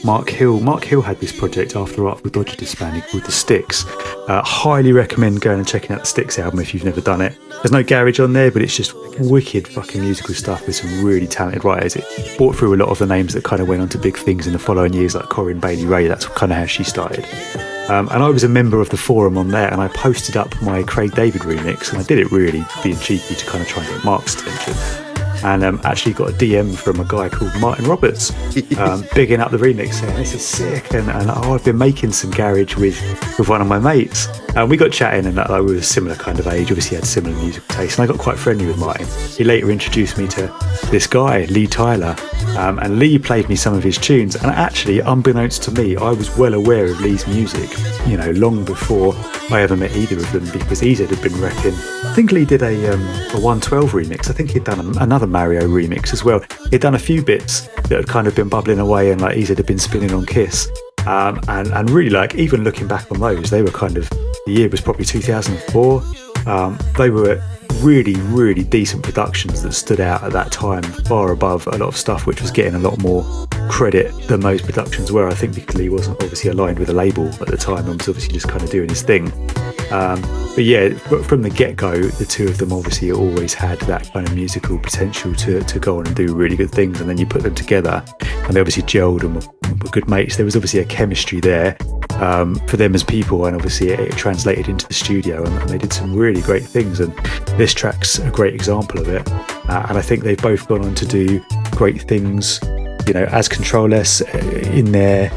Mark Hill. Mark Hill had this project after Artful Dodger disbanded called The Sticks. Highly recommend going and checking out the Sticks album if you've never done it. There's no garage on there, but it's just wicked fucking musical stuff with some really talented writers. It brought through a lot of the names that kind of went on to big things in the following years, like Corinne Bailey Ray. That's kind of how she started. And I was a member of the forum on there, and I posted up my Craig David remix, and I did it really being cheeky to kind of try and get Mark's attention. And actually got a DM from a guy called Martin Roberts, bigging up the remix, saying this is sick, and I've been making some garage with one of my mates, and we got chatting, and we were a similar kind of age, obviously had similar musical taste, and I got quite friendly with Martin. He later introduced me to this guy, Lee Tyler, and Lee played me some of his tunes, and actually, unbeknownst to me, I was well aware of Lee's music, you know, long before I ever met either of them, because EZ had been wrecking. I think Lee did a 112 remix. I think he'd done another Mario remix as well. He'd done a few bits that had kind of been bubbling away, and like EZ had been spinning on Kiss. And really, like, even looking back on those, they were kind of, the year was probably 2004. They were really decent productions that stood out at that time, far above a lot of stuff which was getting a lot more credit than those productions were. I think because Lee wasn't obviously aligned with a label at the time and was obviously just kind of doing his thing. But yeah, from the get-go, the two of them obviously always had that kind of musical potential to go on and do really good things, and then you put them together and they obviously gelled and were good mates. There was obviously a chemistry there for them as people, and obviously it translated into the studio, and they did some really great things, and this track's a great example of it. And I think they've both gone on to do great things, you know, as Control S in their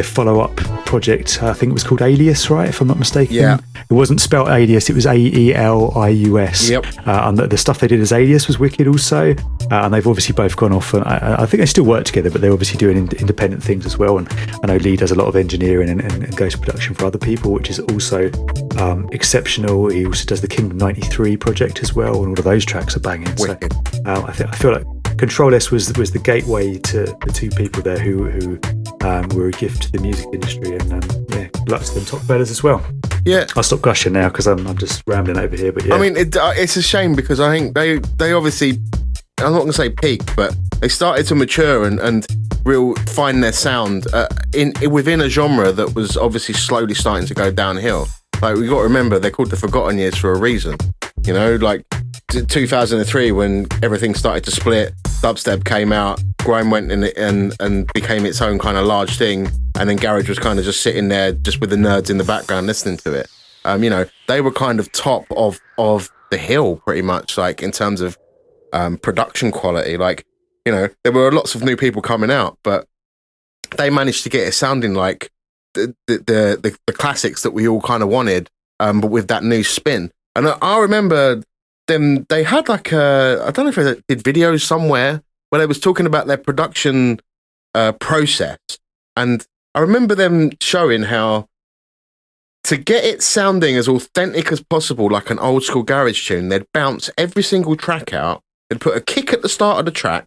follow-up project. I think it was called Alias, right, if I'm not mistaken. Yeah. It wasn't spelled Alias, it was Aelius. Yep. And the stuff they did as Alias was wicked also. And they've obviously both gone off, and I think they still work together, but they're obviously doing independent things as well. And I know Lee does a lot of engineering and goes to production for other people, which is also exceptional. He also does the Kingdom 93 project as well, and all of those tracks are banging. Wicked. So I feel like Control S was the gateway to the two people there who were a gift to the music industry, and yeah, good luck to them top fellas as well. Yeah, I'll stop gushing now because I'm just rambling over here. But yeah, I mean, it's a shame because I think they obviously, I'm not going to say peak, but they started to mature and real find their sound within a genre that was obviously slowly starting to go downhill. Like, we got to remember, they're called the Forgotten Years for a reason. You know, like 2003 when everything started to split, dubstep came out, grime went in and became its own kind of large thing, and then garage was kind of just sitting there just with the nerds in the background listening to it. You know, they were kind of top of the hill pretty much, like in terms of production quality. Like, you know, there were lots of new people coming out, but they managed to get it sounding like the classics that we all kind of wanted, but with that new spin. And I remember them, they had like I don't know if they did videos somewhere where they was talking about their production process. And I remember them showing how to get it sounding as authentic as possible, like an old school garage tune, they'd bounce every single track out. They'd put a kick at the start of the track,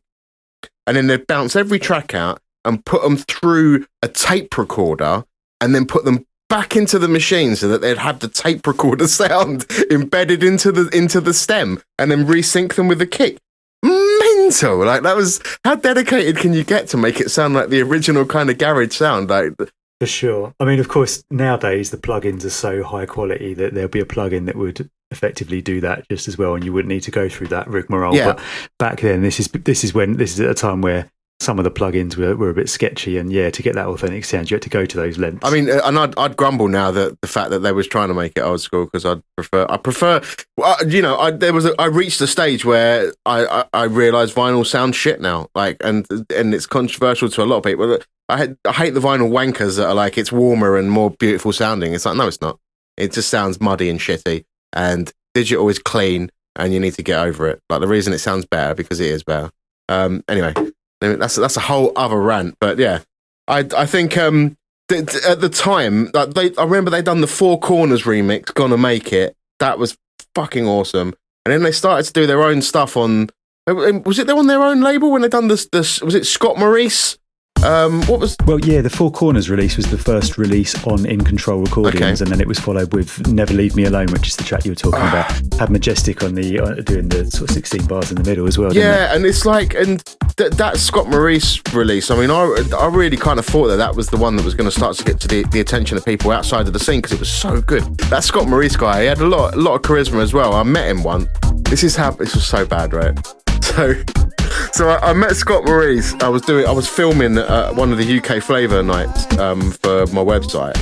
and then they'd bounce every track out and put them through a tape recorder, and then put them back into the machine so that they'd have the tape recorder sound embedded into the stem, and then resync them with the kick. Mental! Like, that was, how dedicated can you get to make it sound like the original kind of garage sound? Like, for sure. I mean, of course, nowadays the plugins are so high quality that there'll be a plugin that would effectively do that just as well, and you wouldn't need to go through that rigmarole. Yeah. But back then, this is at a time where some of the plugins were a bit sketchy, and to get that authentic sound, you had to go to those lengths. I mean, and I'd grumble now that the fact that they was trying to make it old school, because I prefer. I reached a stage where I realised vinyl sounds shit now, like, and it's controversial to a lot of people. I hate the vinyl wankers that are like, it's warmer and more beautiful sounding. It's like, no, it's not. It just sounds muddy and shitty, and digital is clean, and you need to get over it. Like, the reason it sounds better, because it is better. Anyway. That's a whole other rant, but yeah, I think at the time, I remember they done the Four Corners remix, Gonna Make It. That was fucking awesome. And then they started to do their own stuff on. Was it on their own label when they done this? Was it Scott Maurice? What was? Well, yeah, the Four Corners release was the first release on In Control Recordings, and then it was followed with Never Leave Me Alone, which is the track you were talking about. Had Majestic on the doing the sort of 16 bars in the middle as well. Yeah, and it's like, and that Scott Maurice release. I mean, I really kind of thought that was the one that was going to start to get to the attention of people outside of the scene, because it was so good. That Scott Maurice guy, he had a lot of charisma as well. I met him once. This was so bad, right? So I met Scott Maurice. I was filming one of the UK Flavour nights for my website,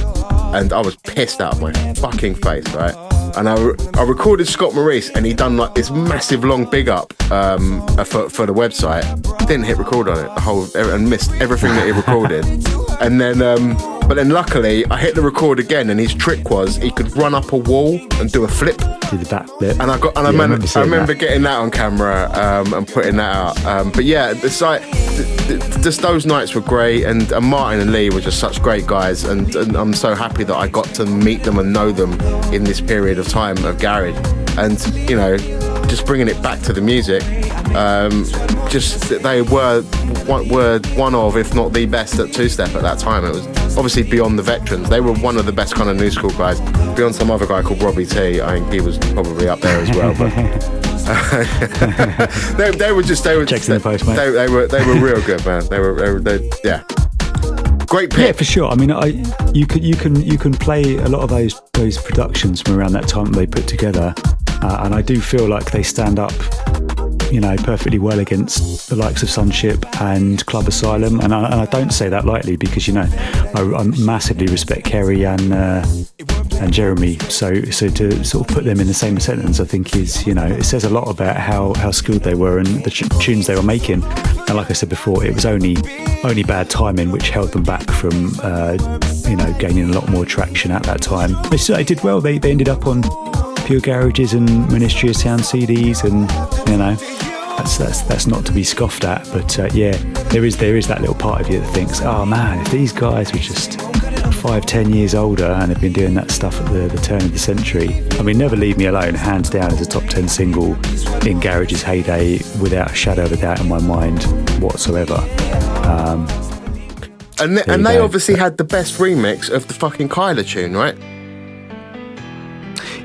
and I was pissed out of my fucking face, right? And I recorded Scott Maurice, and he done like this massive long big up for the website. Didn't hit record on it and missed everything that he recorded. And then, but then luckily I hit the record again, and his trick was he could run up a wall and do a flip. Do the back flip. And I remember getting that on camera and putting that out. But yeah, it's like just those nights were great, and Martin and Lee were just such great guys, and I'm so happy that I got to meet them and know them in this period of time of garage, and just bringing it back to the music. Just they were one of, if not the best at two-step at that time. It was obviously beyond the veterans. They were one of the best kind of new school guys, beyond some other guy called Robbie T. I think he was probably up there as well. But they were checks in the post, mate. They were real good, man. They were great pick. Yeah, for sure. I mean, you can play a lot of those productions from around that time they put together, and I do feel like they stand up, perfectly well against the likes of Sunship and Club Asylum, and I don't say that lightly, because I massively respect Kerry and Jeremy. So to sort of put them in the same sentence, I think is it says a lot about how skilled they were and the tunes they were making. And like I said before, it was only bad timing which held them back from gaining a lot more traction at that time. They did well. They ended up on Pure Garages and Ministry of Sound CDs, and that's not to be scoffed at. But there is that little part of you that thinks, oh man, if these guys were just 5-10 years older and have been doing that stuff at the turn of the century. I mean, Never Leave Me Alone, hands down, is a top 10 single in Garage's heyday, without a shadow of a doubt in my mind whatsoever. And they obviously had the best remix of the fucking Kyla tune, right?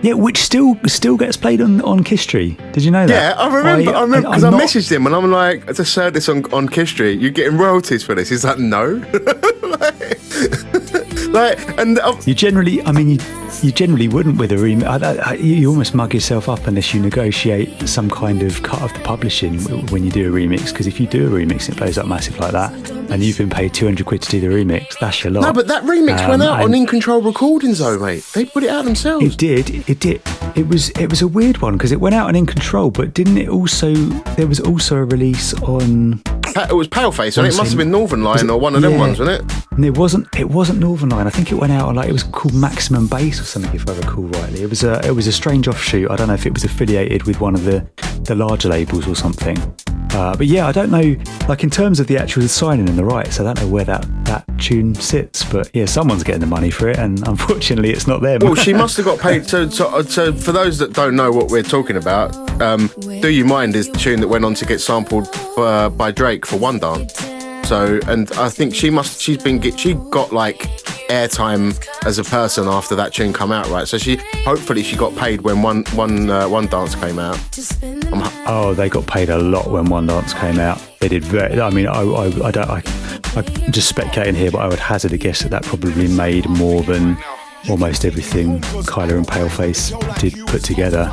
Yeah, which still gets played on Kistry. Did you know that? Yeah, I remember because I messaged him and I'm like, I just heard this on Kistry. You getting royalties for this? He's like, no. You generally wouldn't with a remix. You almost mug yourself up unless you negotiate some kind of cut of the publishing when you do a remix. Because if you do a remix and it blows up massive like that, and you've been paid 200 quid to do the remix, that's your lot. No, but that remix went out on In Control Recordings, though, mate. They put it out themselves. It did. It was a weird one, because it went out on In Control, but didn't it also? There was also a release on. It was Paleface, and it must have been Northern Line or one of them ones, wasn't it? And it wasn't Northern Line. I think it went out on it was called Maximum Bass or something, if I recall rightly. It was a strange offshoot. I don't know if it was affiliated with one of the larger labels or something. But yeah, I don't know, like in terms of the actual signing and the rights, I don't know where that tune sits. But yeah, someone's getting the money for it, and unfortunately, it's not them. Well, she must have got paid. So for those that don't know what we're talking about, "Do You Mind" is the tune that went on to get sampled by Drake for One Dance. So, and I think she got like airtime as a person after that tune come out, right? So hopefully she got paid when One Dance came out. Oh, they got paid a lot when One Dance came out. They did very. I mean, I'm just speculating here, but I would hazard a guess that probably made more than almost everything Kyla and Paleface did put together.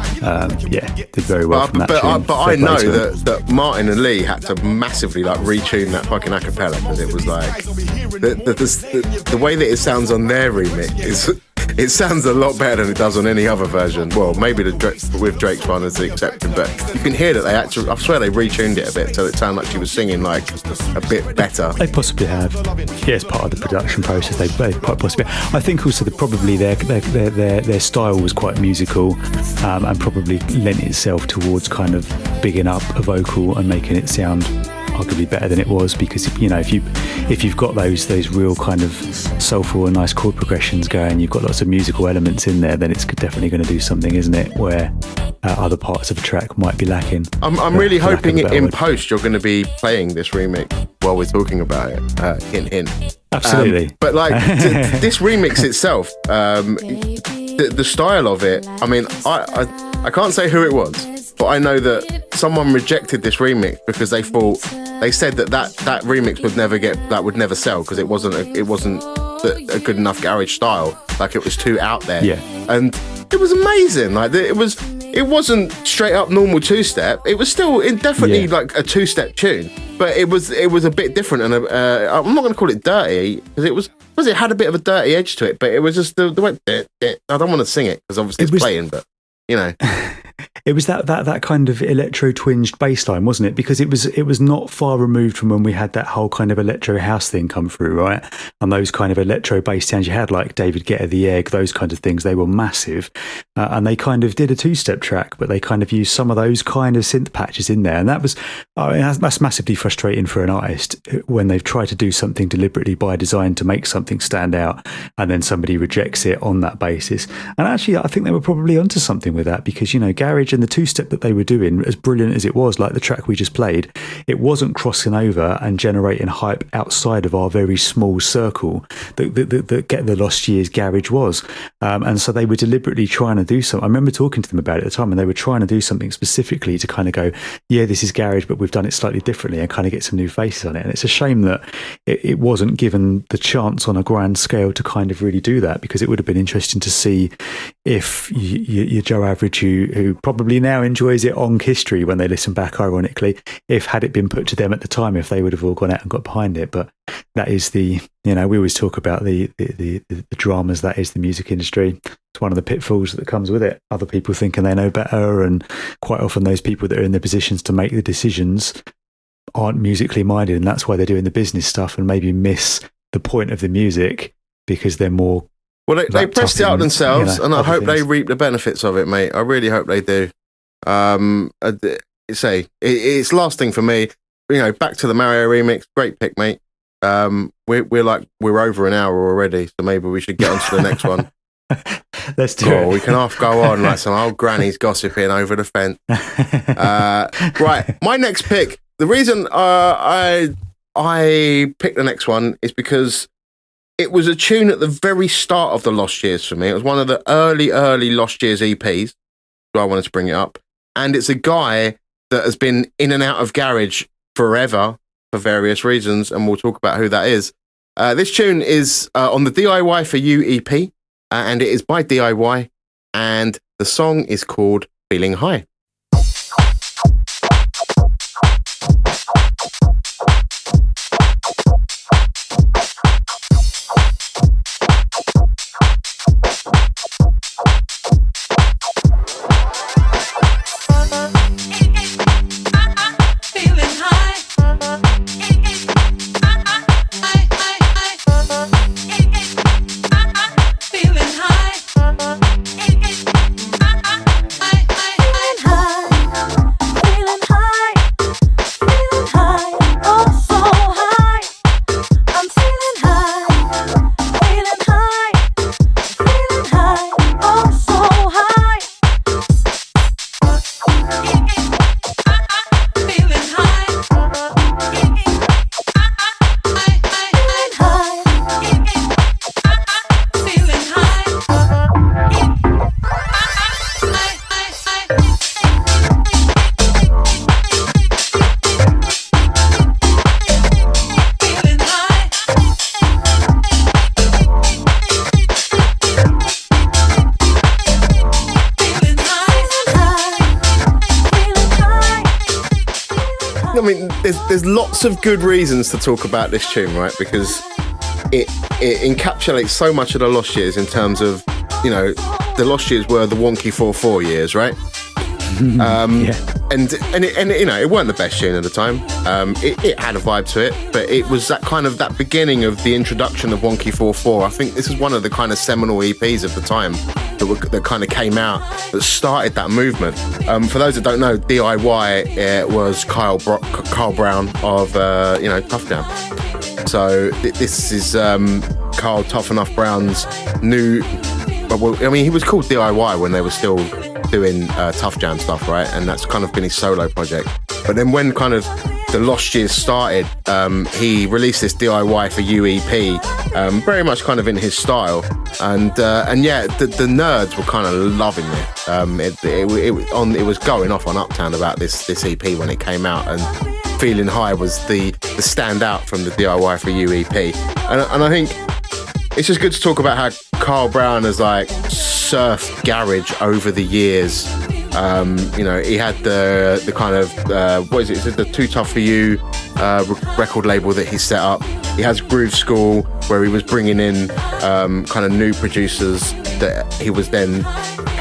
Did very well from that tune. But I know that Martin and Lee had to massively like retune that fucking acapella, because it was like the way that it sounds on their remix it sounds a lot better than it does on any other version. Well, maybe with Drake's one is accepted, but you can hear that I swear they retuned it a bit so it sounded like she was singing like a bit better. They possibly have. Yeah, it's part of the production process. They quite possibly. I think also that probably their style was quite musical, and probably lent itself towards kind of bigging up a vocal and making it sound arguably better than it was, because if you've got those real kind of soulful and nice chord progressions going, you've got lots of musical elements in there, then it's definitely going to do something, isn't it, where other parts of the track might be lacking. I'm really hoping in post you're going to be playing this remix while we're talking about it. Hint, hint. Absolutely. But like this remix itself, the style of it, I mean, I can't say who it was, but I know that someone rejected this remix because they said that remix would never sell, because it wasn't a good enough garage style. Like, it was too out there. Yeah. And it was amazing. Like, it wasn't straight up normal two-step. It was still definitely like a two-step tune, but it was a bit different. And I'm not going to call it dirty, because it had a bit of a dirty edge to it, but it was just the way. I don't want to sing it because obviously it's playing, but you know. It was that kind of electro twinged bass line, wasn't it? Because it was not far removed from when we had that whole kind of electro house thing come through, right? And those kind of electro bass sounds you had, like David Guetta, The Egg, those kinds of things, they were massive. And they kind of did a two-step track, but they kind of used some of those kind of synth patches in there. And that's massively frustrating for an artist when they've tried to do something deliberately by design to make something stand out, and then somebody rejects it on that basis. And actually, I think they were probably onto something with that, because, garage and the two-step that they were doing, as brilliant as it was, like the track we just played, it wasn't crossing over and generating hype outside of our very small circle that Get the Lost Years garage was. And so they were deliberately trying to do something. I remember talking to them about it at the time, and they were trying to do something specifically to kind of go, yeah, this is garage, but we've done it slightly differently, and kind of get some new faces on it. And it's a shame that it wasn't given the chance on a grand scale to kind of really do that, because it would have been interesting to see if your Joe Average, who probably now enjoys it on history when they listen back, ironically, if had it been put to them at the time, if they would have all gone out and got behind it. But that is we always talk about the dramas that is the music industry. It's one of the pitfalls that comes with it. Other people thinking they know better, and quite often those people that are in the positions to make the decisions aren't musically minded, and that's why they're doing the business stuff and maybe miss the point of the music because they're more. Well, they pressed it out themselves, and I hope they reap the benefits of it, mate. I really hope they do. It's last thing for me. Back to the Mario remix. Great pick, mate. We're over an hour already, so maybe we should get on to the next one. Let's do it. We can go on like some old grannies gossiping over the fence. Right, my next pick. The reason I picked the next one is because it was a tune at the very start of the Lost Years for me. It was one of the early Lost Years EPs, so I wanted to bring it up. And it's a guy that has been in and out of garage forever for various reasons, and we'll talk about who that is. This tune is on the DIY for You EP, and it is by DIY, and the song is called Feeling High. Feeling high. I mean, there's lots of good reasons to talk about this tune, right? Because it encapsulates so much of the lost years in terms of, you know, the lost years were the wonky 4/4 years, right? And it, you know, it weren't the best tune at the time. It had a vibe to it, but it was that kind of that beginning of the introduction of Wonky 4/4. I think this is one of the kind of seminal EPs of the time that kind of came out that started that movement. For those that don't know, DIY was Kyle Brown of you know, Tough Jam. So this is Carl Tough Enough Brown's new. Well, I mean, he was called DIY when they were still doing Tough Jam stuff, right? And that's kind of been his solo project. But then when kind of the lost years started, he released this DIY for You EP, very much kind of in his style. And yeah, the nerds were kind of loving it. It was going off on Uptown about this EP when it came out, and Feeling High was the standout from the DIY for You EP. And I think it's just good to talk about how Carl Brown has like surfed garage over the years. You know, he had the kind of what is it? Is it the Too Tough for You record label that he set up? He has Groove School, where he was bringing in kind of new producers that he was then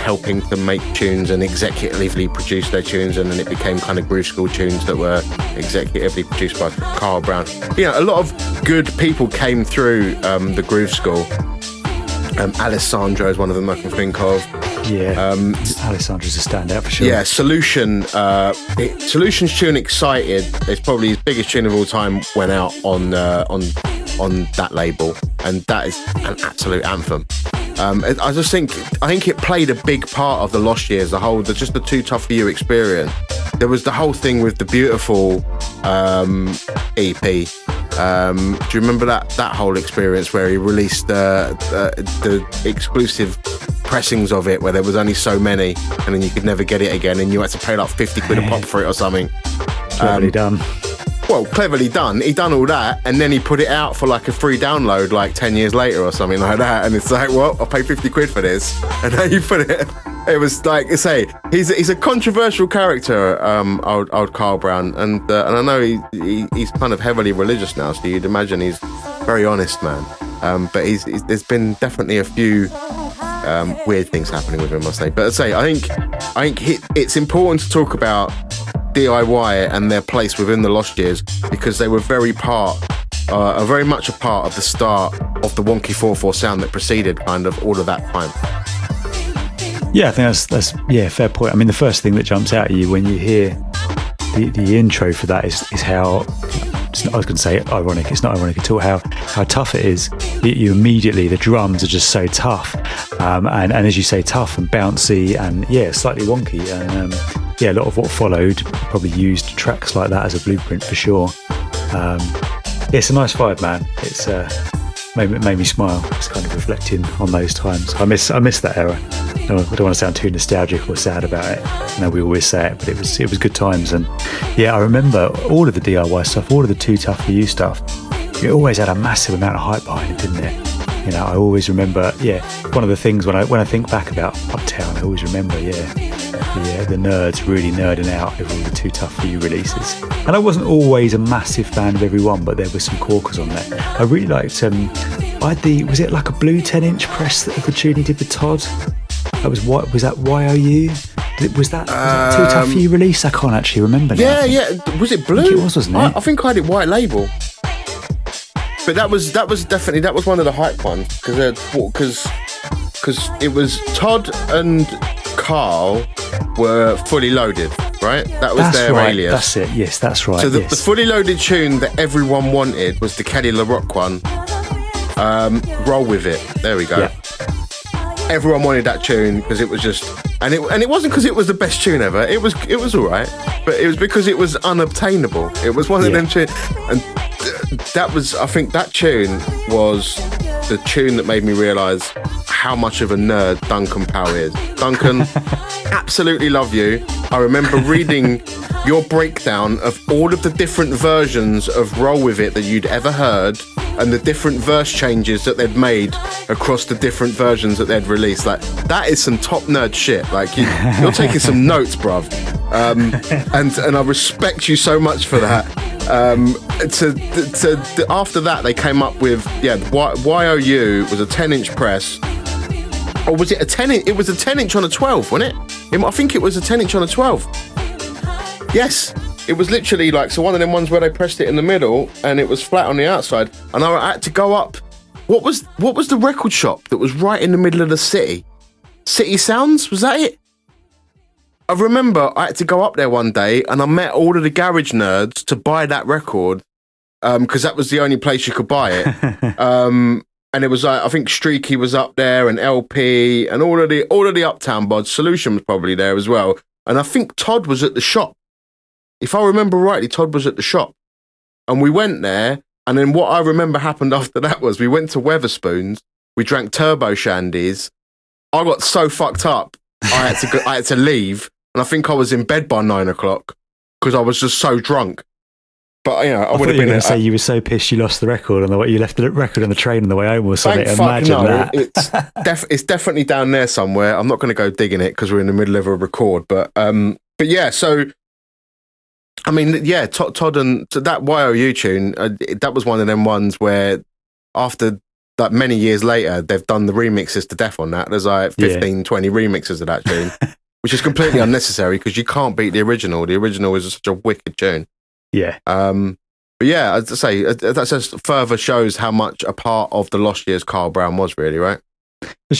helping to make tunes and executively produce their tunes, and then it became kind of Groove School tunes that were executively produced by Carl Brown. You know, a lot of good people came through the Groove School. Alessandro is one of them I can think of. Yeah, Alessandro's a standout for sure. Yeah, Solution's tune Excited is probably his biggest tune of all time, went out on that label, and that is an absolute anthem. I think it played a big part of the lost years, just the Too Tough for You experience. There was the whole thing with the Beautiful EP. Do you remember that whole experience where he released the exclusive pressings of it, where there was only so many, and then you could never get it again, and you had to pay like 50 quid a pop for it or something? Cleverly done. Well, cleverly done. He done all that, and then he put it out for like a free download like 10 years later or something like that, and it's like, well, I'll pay 50 quid for this, and then you put it. It was like, say, he's a controversial character, old Carl Brown, and I know he's kind of heavily religious now, so you'd imagine he's a very honest man. But there's been definitely a few weird things happening with him, I say. But I think it's important to talk about DIY and their place within the lost years, because they were very much a part of the start of the wonky 4/4 sound that preceded kind of all of that time. Yeah, I think that's fair point. I mean, the first thing that jumps out at you when you hear the intro for that is how, I was going to say ironic, it's not ironic at all, how tough it is. You immediately, the drums are just so tough, and as you say, tough and bouncy, and slightly wonky, and a lot of what followed probably used tracks like that as a blueprint for sure. It's a nice vibe, man. It's made me smile, just kind of reflecting on those times. I miss that era. I don't want to sound too nostalgic or sad about it. I know we always say it, but it was good times. And I remember all of the DIY stuff, all of the Too Tough for You stuff. It always had a massive amount of hype behind it, didn't it? You know, I always remember, one of the things when I think back about Uptown, I always remember, the nerds really nerding out over all the Too Tough for You releases. And I wasn't always a massive fan of every one, but there were some corkers on there. I really liked, was it like a blue 10-inch press of the tune he did with Todd? Was that YOU? Was that Too Tough for You release? I can't actually remember now. Yeah. Was it blue? I think it was, wasn't it? I think I had it white label. But that was one of the hype ones, because it was Todd and Carl were Fully Loaded, right? That was their alias. That's it. Yes, that's right. So the Fully Loaded tune that everyone wanted was the Kelly LaRock one. Roll With It. There we go. Yeah. Everyone wanted that tune because it was just, and it wasn't because it was the best tune ever. It was all right, but it was because it was unobtainable. It was one of them tunes, and that was, I think that tune was the tune that made me realise how much of a nerd Duncan Powell is. Duncan, absolutely love you. I remember reading your breakdown of all of the different versions of Roll With It that you'd ever heard, and the different verse changes that they'd made across the different versions that they'd released. Like, that is some top nerd shit. Like, you're taking some notes, bruv. And I respect you so much for that. After that, they came up with, YOU was a 10-inch press. Or was it a 10-inch? It was a 10-inch on a 12, wasn't it? I think it was a 10-inch on a 12. Yes. It was literally like, so one of them ones where they pressed it in the middle and it was flat on the outside. And I had to go up. What was the record shop that was right in the middle of the city? City Sounds? Was that it? I remember I had to go up there one day and I met all of the garage nerds to buy that record because that was the only place you could buy it. And it was like, I think Streaky was up there and LP and all of the Uptown bods. Solution was probably there as well. And I think Todd was at the shop. If I remember rightly, Todd was at the shop. And we went there, and then what I remember happened after that was we went to Weatherspoons, we drank turbo shandies. I got so fucked up, I had to leave, and I think I was in bed by 9 o'clock because I was just so drunk. But, you know, I would have been going to say you were so pissed you lost the record on the way, you left the record on the train on the way home or something. Imagine that. It's definitely down there somewhere. I'm not going to go digging it because we're in the middle of a record. But yeah, so... I mean, yeah, Todd and so that YOU tune, that was one of them ones where after like many years later, they've done the remixes to death on that. There's like 15, 20 remixes of that tune, which is completely unnecessary because you can't beat the original. The original is such a wicked tune. Yeah. But yeah, as I say, that just further shows how much a part of the lost years Carl Brown was really, right? For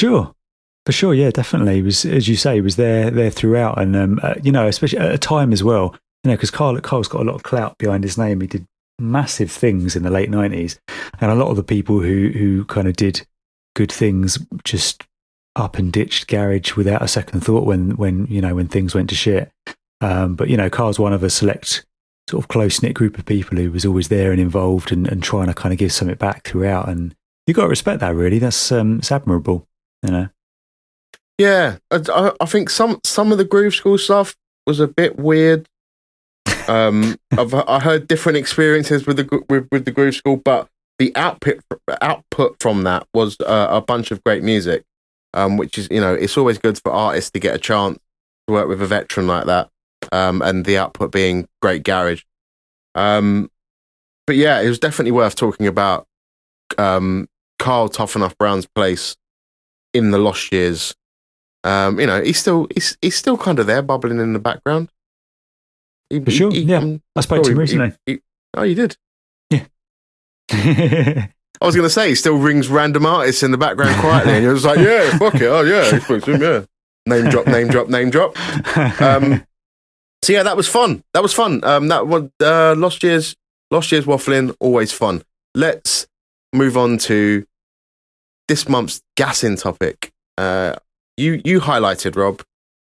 sure, yeah, definitely. He was, as you say, he was there throughout. And, you know, especially at a time as well, you know, because Carl's got a lot of clout behind his name. He did massive things in the late 90s. And a lot of the people who kind of did good things just up and ditched garage without a second thought when things went to shit. But, you know, Carl's one of a select sort of close-knit group of people who was always there and involved and trying to kind of give something back throughout. And you've got to respect that, really. That's it's admirable, you know. Yeah, I think some of the Groove School stuff was a bit weird. I heard different experiences with the Groove School, but the output from that was a bunch of great music, which is, you know, it's always good for artists to get a chance to work with a veteran like that, and the output being great garage. But yeah, it was definitely worth talking about Carl Tough Enough Brown's place in the lost years. You know, he's still kind of there, bubbling in the background. For sure, yeah. I spoke to him recently. Oh, you did? Yeah. I was going to say, he still rings random artists in the background quietly, and you're just like, yeah, fuck it, oh yeah, I spoke to him, yeah. Name drop, name drop, name drop. So yeah, that was fun. That was Lost Years waffling, always fun. Let's move on to this month's gassing topic. You highlighted, Rob,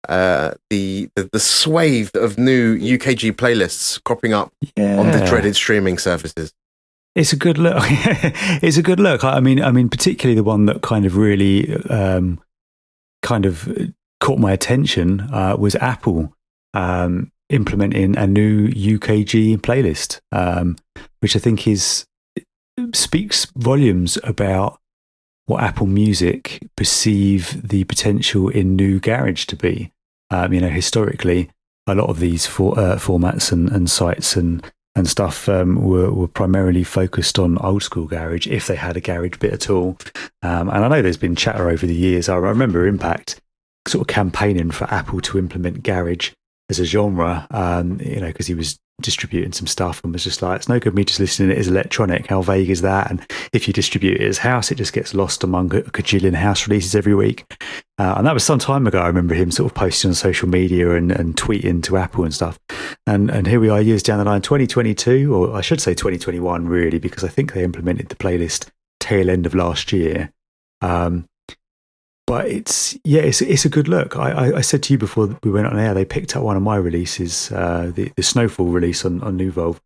the swathe of new UKG playlists cropping up on the dreaded streaming services. It's a good look. It's a good look. I mean, particularly the one that kind of really kind of caught my attention was Apple implementing a new UKG playlist, which I think speaks volumes about what Apple Music perceive the potential in new garage to be. You know, historically, a lot of these formats and sites and stuff were primarily focused on old school garage, if they had a garage bit at all. And I know there's been chatter over the years. I remember Impact sort of campaigning for Apple to implement garage as a genre, you know, because he was distributing some stuff and was just like, it's no good me just listening to it as electronic. How vague is that? And if you distribute it as house, it just gets lost among a cajillion house releases every week. And that was some time ago. I remember him sort of posting on social media and tweeting to Apple and stuff. And here we are years down the line, 2022, or I should say 2021 really, because I think they implemented the playlist tail end of last year. But it's a good look. I said to you before we went on air, they picked up one of my releases, the Snowfall release on Nuvolve,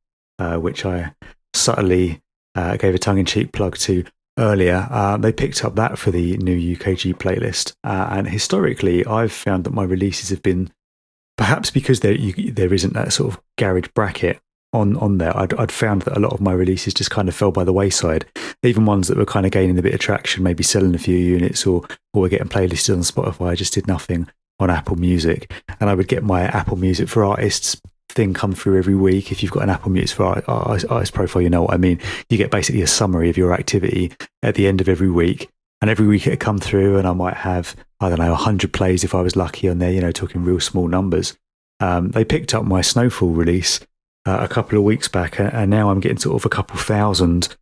which I subtly gave a tongue-in-cheek plug to earlier. They picked up that for the new UKG playlist. And historically, I've found that my releases have been, perhaps because there isn't that sort of garage bracket, on there, I'd found that a lot of my releases just kind of fell by the wayside. Even ones that were kind of gaining a bit of traction, maybe selling a few units or were getting playlisted on Spotify, I just did nothing on Apple Music. And I would get my Apple Music for Artists thing come through every week. If you've got an Apple Music for Artist profile, you know what I mean. You get basically a summary of your activity at the end of every week. And every week it'd come through and I might have, I don't know, 100 plays if I was lucky on there, you know, talking real small numbers. They picked up my Snowfall release a couple of weeks back, and now I'm getting sort of a couple thousand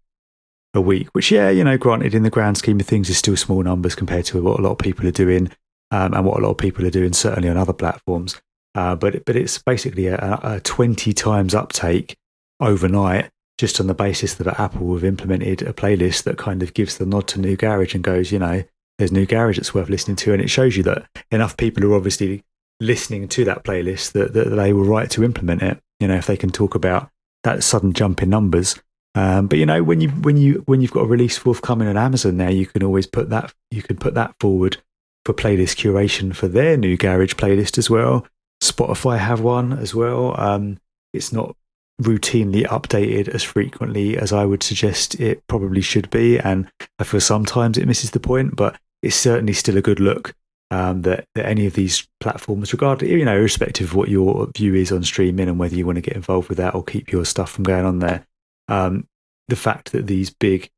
a week, which, yeah, you know, granted, in the grand scheme of things is still small numbers compared to what a lot of people are doing, and what a lot of people are doing certainly on other platforms. But it's basically a 20 times uptake overnight, just on the basis that Apple have implemented a playlist that kind of gives the nod to New Garage and goes, you know, there's New Garage that's worth listening to. And it shows you that enough people are obviously listening to that playlist that they were right to implement it. You know, if they can talk about that sudden jump in numbers. But you know, when you've got a release forthcoming on Amazon now, you can always put that forward for playlist curation for their New Garage playlist as well. Spotify have one as well. It's not routinely updated as frequently as I would suggest it probably should be, and I feel sometimes it misses the point, but it's certainly still a good look that any of these platforms, regardless, you know, irrespective of what your view is on streaming and whether you want to get involved with that or keep your stuff from going on there, the fact that these big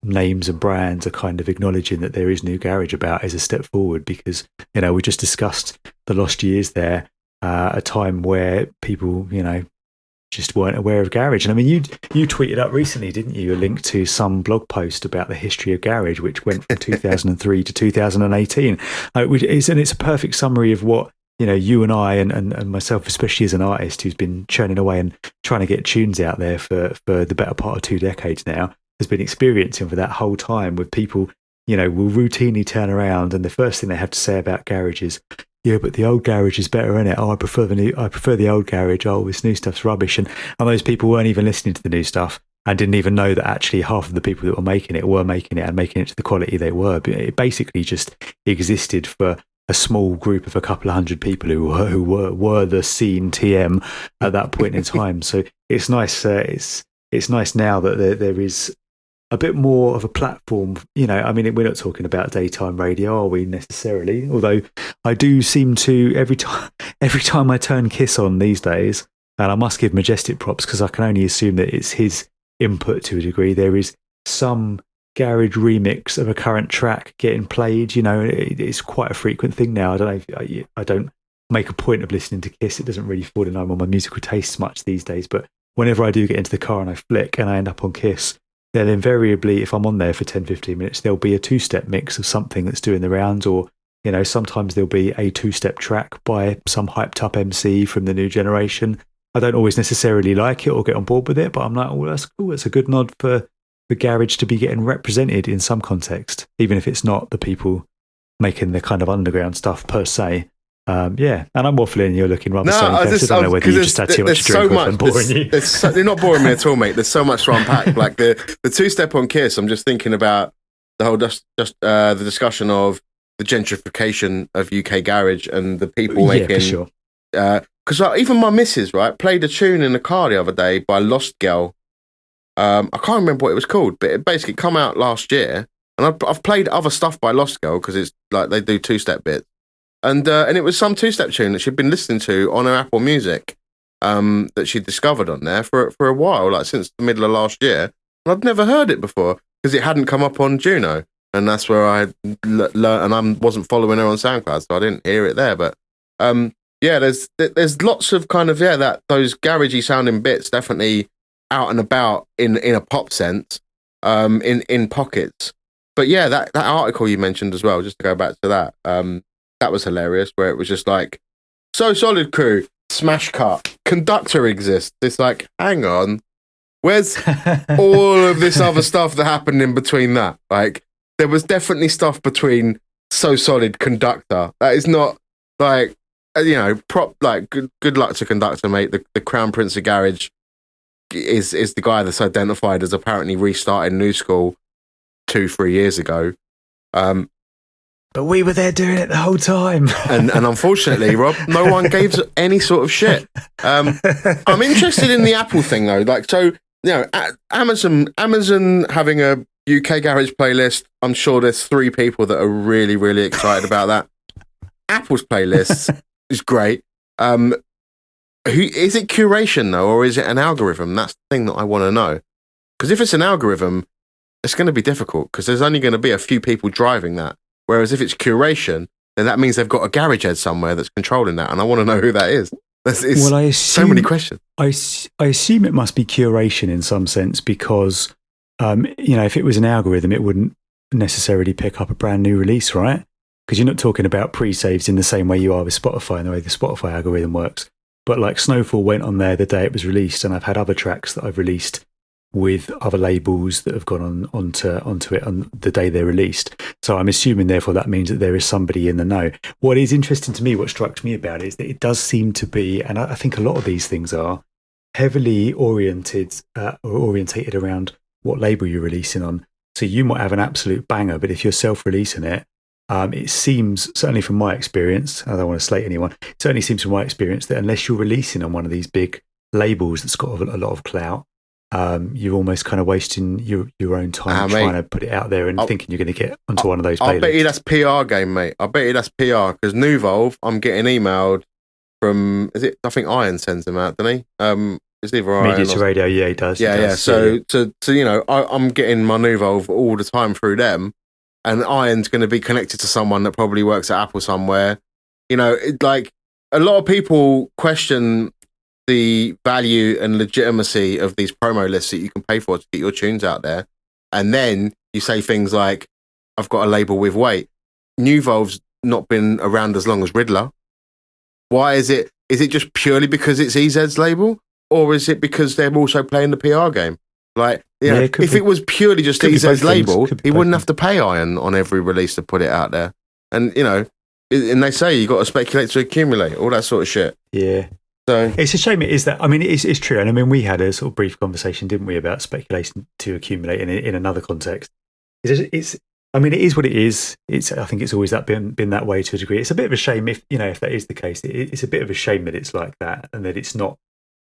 names and brands are kind of acknowledging that there is New Garage about is a step forward, because, you know, we just discussed the lost years there, a time where people, you know, just weren't aware of Garage. And I mean, you tweeted up recently, didn't you, a link to some blog post about the history of Garage, which went from 2003 to 2018. It's a perfect summary of what, you know, you and I and myself, especially as an artist who's been churning away and trying to get tunes out there for the better part of 2 decades now, has been experiencing for that whole time, with people, you know, will routinely turn around and the first thing they have to say about Garage is, yeah, but the old Garage is better, innit? Oh, I prefer the old Garage. Oh, this new stuff's rubbish. And those people weren't even listening to the new stuff and didn't even know that actually half of the people that were making it and making it to the quality they were. But it basically just existed for a small group of a couple of hundred people who were the scene TM at that point in time. So it's nice. It's nice now that there is a bit more of a platform. You know, I mean, we're not talking about daytime radio, are we necessarily? Although I do seem to every time I turn Kiss on these days, and I must give Majestic props because I can only assume that it's his input to a degree. There is some Garage remix of a current track getting played. You know, it's quite a frequent thing now. I don't know. I don't make a point of listening to Kiss. It doesn't really fall in line with my musical tastes much these days. But whenever I do get into the car and I flick and I end up on Kiss, then invariably, if I'm on there for 10-15 minutes, there'll be a 2-step mix of something that's doing the rounds, or, you know, sometimes there'll be a 2-step track by some hyped up MC from the new generation. I don't always necessarily like it or get on board with it, but I'm like, oh, that's cool. It's a good nod for Garage to be getting represented in some context, even if it's not the people making the kind of underground stuff per se. Yeah, and I'm waffling. You're looking rather I don't know whether you just had too much to drink or I'm boring you. You're not boring me at all, mate. There's so much to unpack. Like the 2-step on Kiss, I'm just thinking about the whole the discussion of the gentrification of UK garage and the people making. Yeah, for sure. Because even my missus, right, played a tune in the car the other day by Lost Girl. I can't remember what it was called, but it basically come out last year. And I've played other stuff by Lost Girl because it's like they do 2-step bits. And it was some 2-step tune that she'd been listening to on her Apple Music that she'd discovered on there for a while, like since the middle of last year. And I'd never heard it before because it hadn't come up on Juno. And that's where I learned, and I wasn't following her on SoundCloud, so I didn't hear it there. But yeah, there's lots of kind of, those garagey sounding bits definitely out and about in a pop sense, in pockets. But yeah, that article you mentioned as well, just to go back to that, that was hilarious, where it was just like, So Solid crew, smash cut, Conductor exists. It's like, hang on, where's all of this other stuff that happened in between that? Like, there was definitely stuff between So Solid, Conductor. That is not like, you know, good luck to Conductor, mate. The Crown Prince of Garage is the guy that's identified as apparently restarting New School 2-3 years ago. but we were there doing it the whole time. And unfortunately, Rob, no one gave any sort of shit. I'm interested in the Apple thing though. Like, so, Amazon having a UK garage playlist. I'm sure there's 3 people that are really, really excited about that. Apple's playlist is great. Who is it curation though, or is it an algorithm? That's the thing that I want to know. Because if it's an algorithm, it's going to be difficult because there's only going to be a few people driving that. Whereas if it's curation, then that means they've got a garage head somewhere that's controlling that, and I want to know who that is. I assume, so many questions. I assume it must be curation in some sense because, if it was an algorithm, it wouldn't necessarily pick up a brand new release, right? Because you're not talking about pre-saves in the same way you are with Spotify and the way the Spotify algorithm works. But like Snowfall went on there the day it was released, and I've had other tracks that I've released with other labels that have gone onto it on the day they're released. So I'm assuming, therefore, that means that there is somebody in the know. What is interesting to me, what struck me about it, is that it does seem to be, and I think a lot of these things are, heavily orientated around what label you're releasing on. So you might have an absolute banger, but if you're self-releasing it, it seems, certainly from my experience, I don't want to slate anyone, it certainly seems from my experience that unless you're releasing on one of these big labels that's got a lot of clout, you're almost kind of wasting your own time trying to put it out there and thinking you're going to get onto one of those playlists. I bet you that's PR game, mate. I bet you that's PR because Nuvolve, I'm getting emailed from, I think Iron sends them out, doesn't he? It's either Iron Media to Radio, yeah, he does. Yeah. So I'm getting my Nuvolve all the time through them, and Iron's going to be connected to someone that probably works at Apple somewhere. Like a lot of people question the value and legitimacy of these promo lists that you can pay for to get your tunes out there. And then you say things like, I've got a label with weight. Nuvolve's not been around as long as Riddler. Why is it? Is it just purely because it's EZ's label? Or is it because they're also playing the PR game? Like, if it was purely just EZ's label, he wouldn't have to pay Iron on every release to put it out there. And, and they say you got to speculate to accumulate, all that sort of shit. Yeah. So it's a shame it is that. I mean, it's true. And I mean, we had a sort of brief conversation, didn't we, about speculation to accumulate in another context. It is what it is. I think it's always been that way to a degree. It's a bit of a shame if that is the case. It's a bit of a shame that it's like that and that it's not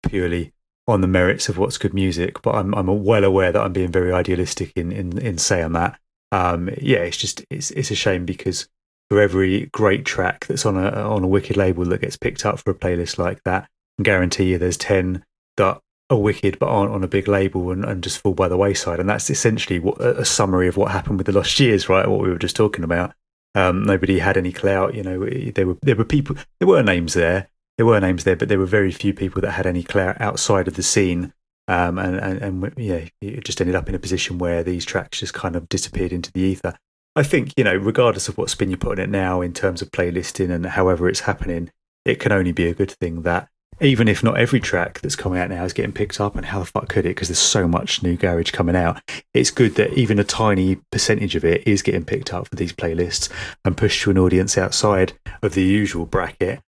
purely on the merits of what's good music. But I'm well aware that I'm being very idealistic in saying that. It's a shame because for every great track that's on a wicked label that gets picked up for a playlist like that, I can guarantee you there's 10 that are wicked but aren't on a big label and just fall by the wayside. And that's essentially a summary of what happened with the Lost Years, right? What we were just talking about. Nobody had any clout. There were people. There were names there, but there were very few people that had any clout outside of the scene. It just ended up in a position where these tracks just kind of disappeared into the ether. I think, regardless of what spin you put on it now in terms of playlisting and however it's happening, it can only be a good thing that even if not every track that's coming out now is getting picked up, and how the fuck could it? Because there's so much new garage coming out. It's good that even a tiny percentage of it is getting picked up for these playlists and pushed to an audience outside of the usual bracket,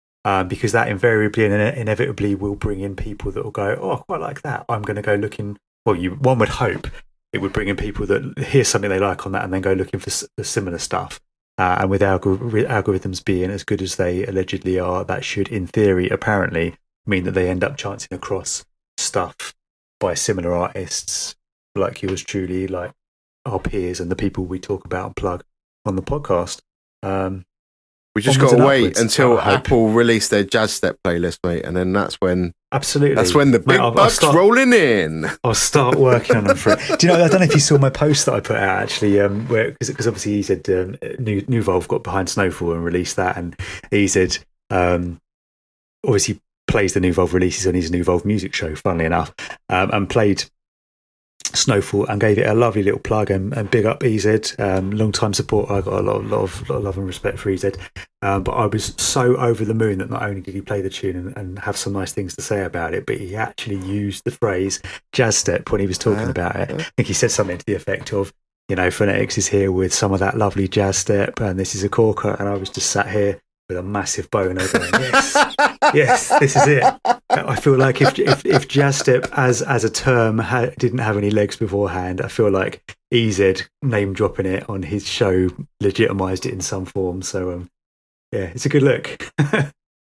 because that invariably and inevitably will bring in people that will go, oh, I quite like that. I'm going to go looking. Well, one would hope it would bring in people that hear something they like on that and then go looking for similar stuff. And with algorithms being as good as they allegedly are, that should, in theory, apparently mean that they end up chancing across stuff by similar artists like yours truly, like our peers and the people we talk about and plug on the podcast. We just got to wait until Apple release their Jazzstep playlist, mate, and then that's when the big bucks rolling in. I'll start working on them for it. Do you know? I don't know if you saw my post that I put out actually, because obviously he said Nuvolve got behind Snowfall and released that, and he said obviously plays the Nuvolve releases on his Nuvolve music show, funnily enough, and played Snowfall and gave it a lovely little plug and big up EZ, long time support. I got a lot of love and respect for EZ, but I was so over the moon that not only did he play the tune and have some nice things to say about it, but he actually used the phrase Jazzstep when he was talking about it. I think he said something to the effect of, Phonetix is here with some of that lovely Jazzstep and this is a corker, and I was just sat here with a massive boner going, yes, this is it. I feel like if Jazzstep as a term didn't have any legs beforehand, I feel like EZ name dropping it on his show legitimized it in some form. So yeah, it's a good look.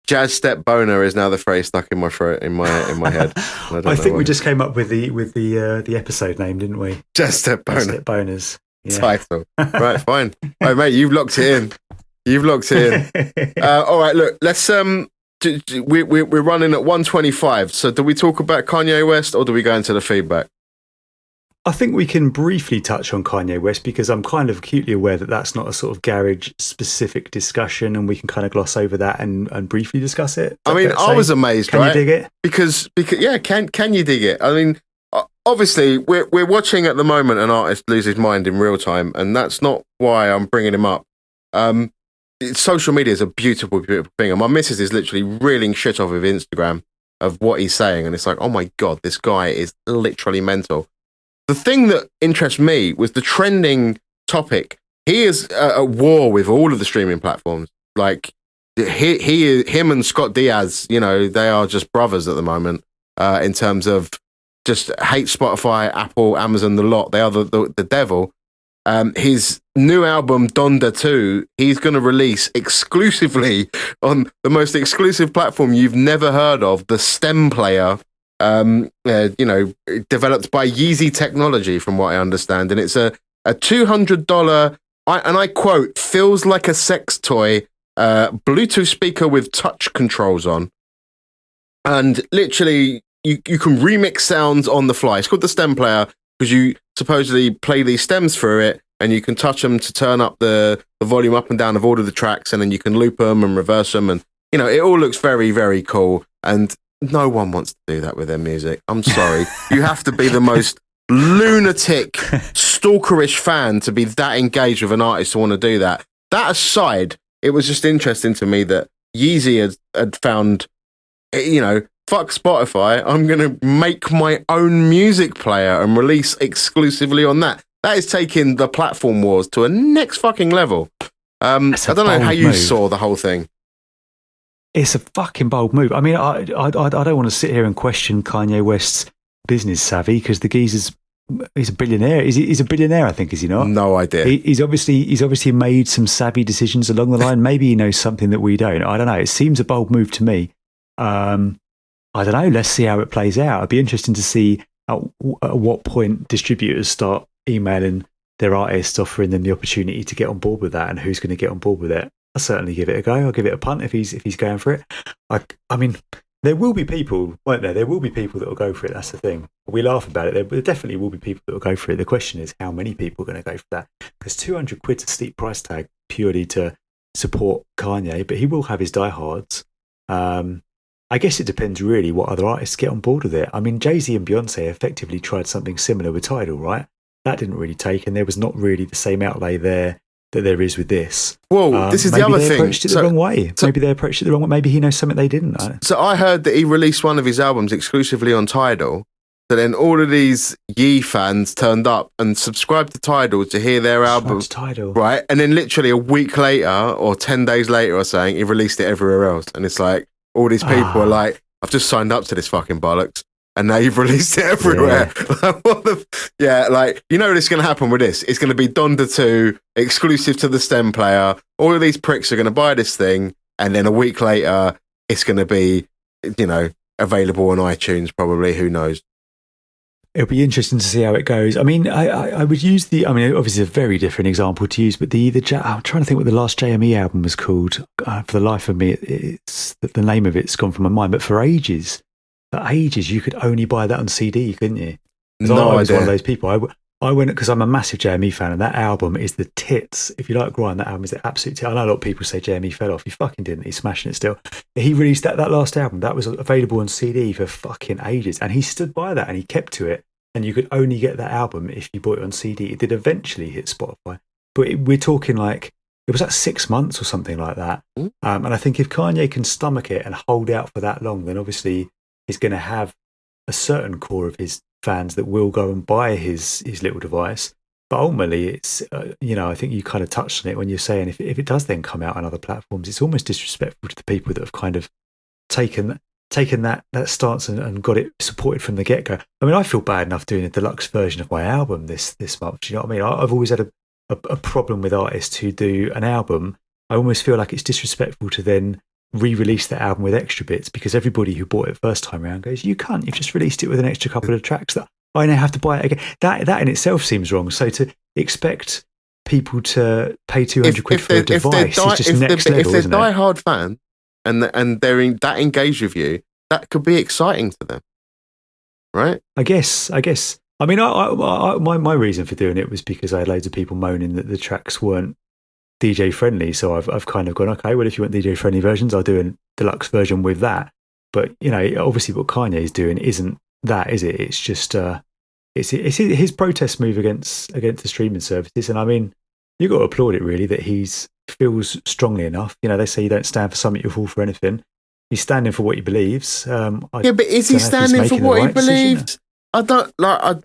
Jazzstep boner is now the phrase stuck in my throat, in my head. I think we just came up with the episode name, didn't we? Jazzstep boner. Jazzstep boners. Yeah. Title. Right, fine. All right, mate, you've locked it in. All right, look, let's we're running at 125. So do we talk about Kanye West or do we go into the feedback? I think we can briefly touch on Kanye West because I'm kind of acutely aware that that's not a sort of garage specific discussion, and we can kind of gloss over that and briefly discuss it. I mean, I was amazed. Can you dig it? Because yeah, can you dig it? I mean, obviously we're watching at the moment an artist lose his mind in real time, and that's not why I'm bringing him up. Social media is a beautiful, beautiful thing, and my missus is literally reeling shit off of Instagram of what he's saying, and it's like, oh my god, this guy is literally mental. The thing that interests me was the trending topic. He is at war with all of the streaming platforms. Like him and Scott Diaz, you know, they are just brothers at the moment in terms of just hate Spotify, Apple, Amazon, the lot. They are the devil. His new album, Donda 2, he's going to release exclusively on the most exclusive platform you've never heard of, the Stem Player. Developed by Yeezy Technology, from what I understand, and it's a $200, and I quote, feels like a sex toy, Bluetooth speaker with touch controls on, and literally you can remix sounds on the fly. It's called the Stem Player because you supposedly play these stems through it, and you can touch them to turn up the volume up and down of all of the tracks, and then you can loop them and reverse them, and it all looks very, very cool. And no one wants to do that with their music. I'm sorry. You have to be the most lunatic, stalkerish fan to be that engaged with an artist to want to do that. That aside, it was just interesting to me that Yeezy had found, fuck Spotify, I'm going to make my own music player and release exclusively on that. That is taking the platform wars to a next fucking level. I don't know how you saw the whole thing. It's a fucking bold move. I mean, I don't want to sit here and question Kanye West's business savvy because the geezer's he's a billionaire. He's a billionaire, I think, is he not? No idea. He's obviously made some savvy decisions along the line. Maybe he knows something that we don't. I don't know. It seems a bold move to me. I don't know. Let's see how it plays out. It'd be interesting to see at what point distributors start emailing their artists, offering them the opportunity to get on board with that, and who's going to get on board with it. I'll certainly give it a go. I'll give it a punt if he's going for it. I mean, there will be people, won't there? There will be people that will go for it. That's the thing. We laugh about it. There definitely will be people that will go for it. The question is, how many people are going to go for that? Because £200's a steep price tag purely to support Kanye, but he will have his diehards. I guess it depends really what other artists get on board with it. I mean, Jay-Z and Beyonce effectively tried something similar with Tidal, right? That didn't really take, and there was not really the same outlay there that there is with this. Whoa, this is the other thing. Maybe they approached it the wrong way. Maybe they approached it the wrong way. Maybe he knows something they didn't. So I heard that he released one of his albums exclusively on Tidal. So then all of these Yee fans turned up and subscribed to Tidal to hear their album. Tidal. Right? And then literally a week later or 10 days later or something, he released it everywhere else. And it's like, all these people are like, I've just signed up to this fucking bollocks. And now you've released it everywhere. Yeah, like, you know what's going to happen with this? It's going to be Donda 2, exclusive to the Stem Player. All of these pricks are going to buy this thing, and then a week later, it's going to be, available on iTunes, probably. Who knows? It'll be interesting to see how it goes. I mean, I would use obviously a very different example to use, but I'm trying to think what the last JME album was called. For the life of me, it's the name of it's gone from my mind, but for ages, you could only buy that on CD, couldn't you? No, I was one of those people. I went because I'm a massive JME fan, and that album is the tits. If you like grind, that album is the absolute tits. I know a lot of people say JME fell off. He fucking didn't. He's smashing it still. He released that last album. That was available on CD for fucking ages, and he stood by that and he kept to it. And you could only get that album if you bought it on CD. It did eventually hit Spotify, but we're talking like it was like 6 months or something like that. And I think if Kanye can stomach it and hold out for that long, then obviously he's going to have a certain core of his fans that will go and buy his little device. But ultimately, it's, I think you kind of touched on it when you're saying if it does then come out on other platforms, it's almost disrespectful to the people that have kind of taken taken that stance and got it supported from the get go. I mean, I feel bad enough doing a deluxe version of my album this month. Do you know what I mean? I've always had a problem with artists who do an album. I almost feel like it's disrespectful to then re-release the album with extra bits, because everybody who bought it first time around goes, "You can't. You've just released it with an extra couple of tracks that I now have to buy it again." That in itself seems wrong. So to expect people to pay 200 quid for a device is just next level, if they're isn't it? die-hard fan and they're that engaged with you, that could be exciting to them, right? I guess. I mean, my reason for doing it was because I had loads of people moaning that the tracks weren't DJ friendly. So I've kind of gone, okay, well, if you want DJ friendly versions, I'll do a deluxe version with that. But you know, obviously, what Kanye's doing isn't that, is it? It's just it's his protest move against the streaming services. And I mean, you've got to applaud it really that he's feels strongly enough. You know, they say you don't stand for something, you fall for anything. He's standing for what he believes. But is he standing for what he believes? I don't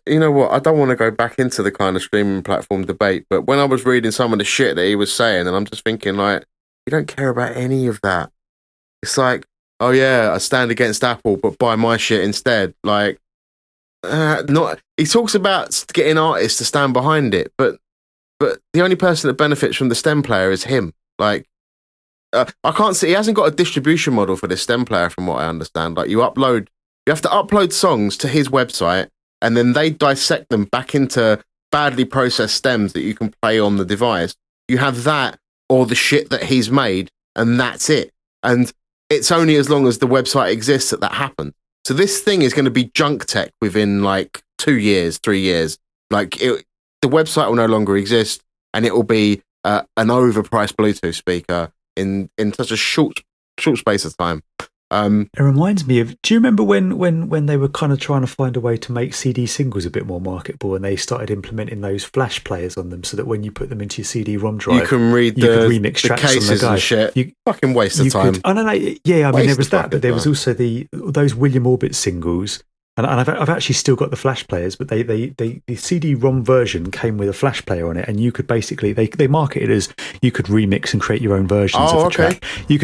you know what? I don't want to go back into the kind of streaming platform debate, but when I was reading some of the shit that he was saying, and I'm just thinking, like, you don't care about any of that. It's like, oh yeah, I stand against Apple, but buy my shit instead. Like, not. He talks about getting artists to stand behind it, but the only person that benefits from the stem player is him. Like, I can't see. He hasn't got a distribution model for this stem player, from what I understand. Like, you have to upload songs to his website, and then they dissect them back into badly processed stems that you can play on the device. You have that or the shit that he's made, and that's it. And it's only as long as the website exists that happens. So this thing is going to be junk tech within like 2 years, 3 years. Like, the website will no longer exist, and it will be an overpriced Bluetooth speaker in such a short space of time. It reminds me of, do you remember when they were kind of trying to find a way to make CD singles a bit more marketable, and they started implementing those flash players on them so that when you put them into your CD-ROM drive, you can read you could remix the tracks cases on the go. and shit. Fucking waste of time. I don't know. Yeah, I mean, there was that, but there was time. also those William Orbit singles. And I've actually still got the flash players, but the CD-ROM version came with a flash player on it, and you could basically they market it as you could remix and create your own versions of the track. They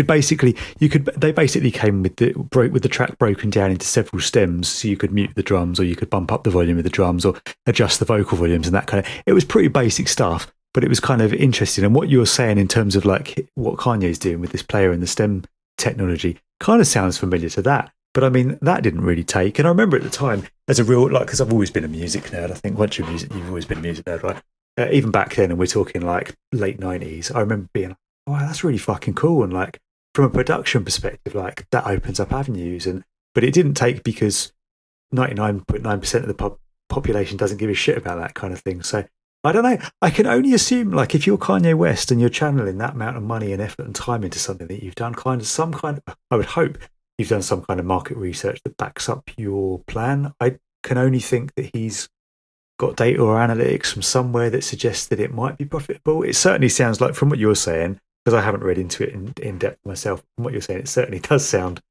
basically came with the track broken down into several stems, so you could mute the drums, or you could bump up the volume of the drums, or adjust the vocal volumes and that kind of. It was pretty basic stuff, but it was kind of interesting. And what you were saying in terms of like what Kanye's doing with this player and the stem technology kind of sounds familiar to that. But I mean, that didn't really take. And I remember at the time, as a real, like, because I've always been a music nerd. I think once you're music, you've always been a music nerd, right? Even back then, and we're talking like late 90s, I remember being like, oh, wow, that's really fucking cool. And like, from a production perspective, like, that opens up avenues. But it didn't take, because 99.9% of the population doesn't give a shit about that kind of thing. So I don't know. I can only assume, like, if you're Kanye West and you're channeling that amount of money and effort and time into something, that you've done I would hope, you've done some kind of market research that backs up your plan. I can only think that he's got data or analytics from somewhere that suggests that it might be profitable. It certainly sounds like, from what you're saying, because I haven't read into it in depth myself, from what you're saying, it certainly does sound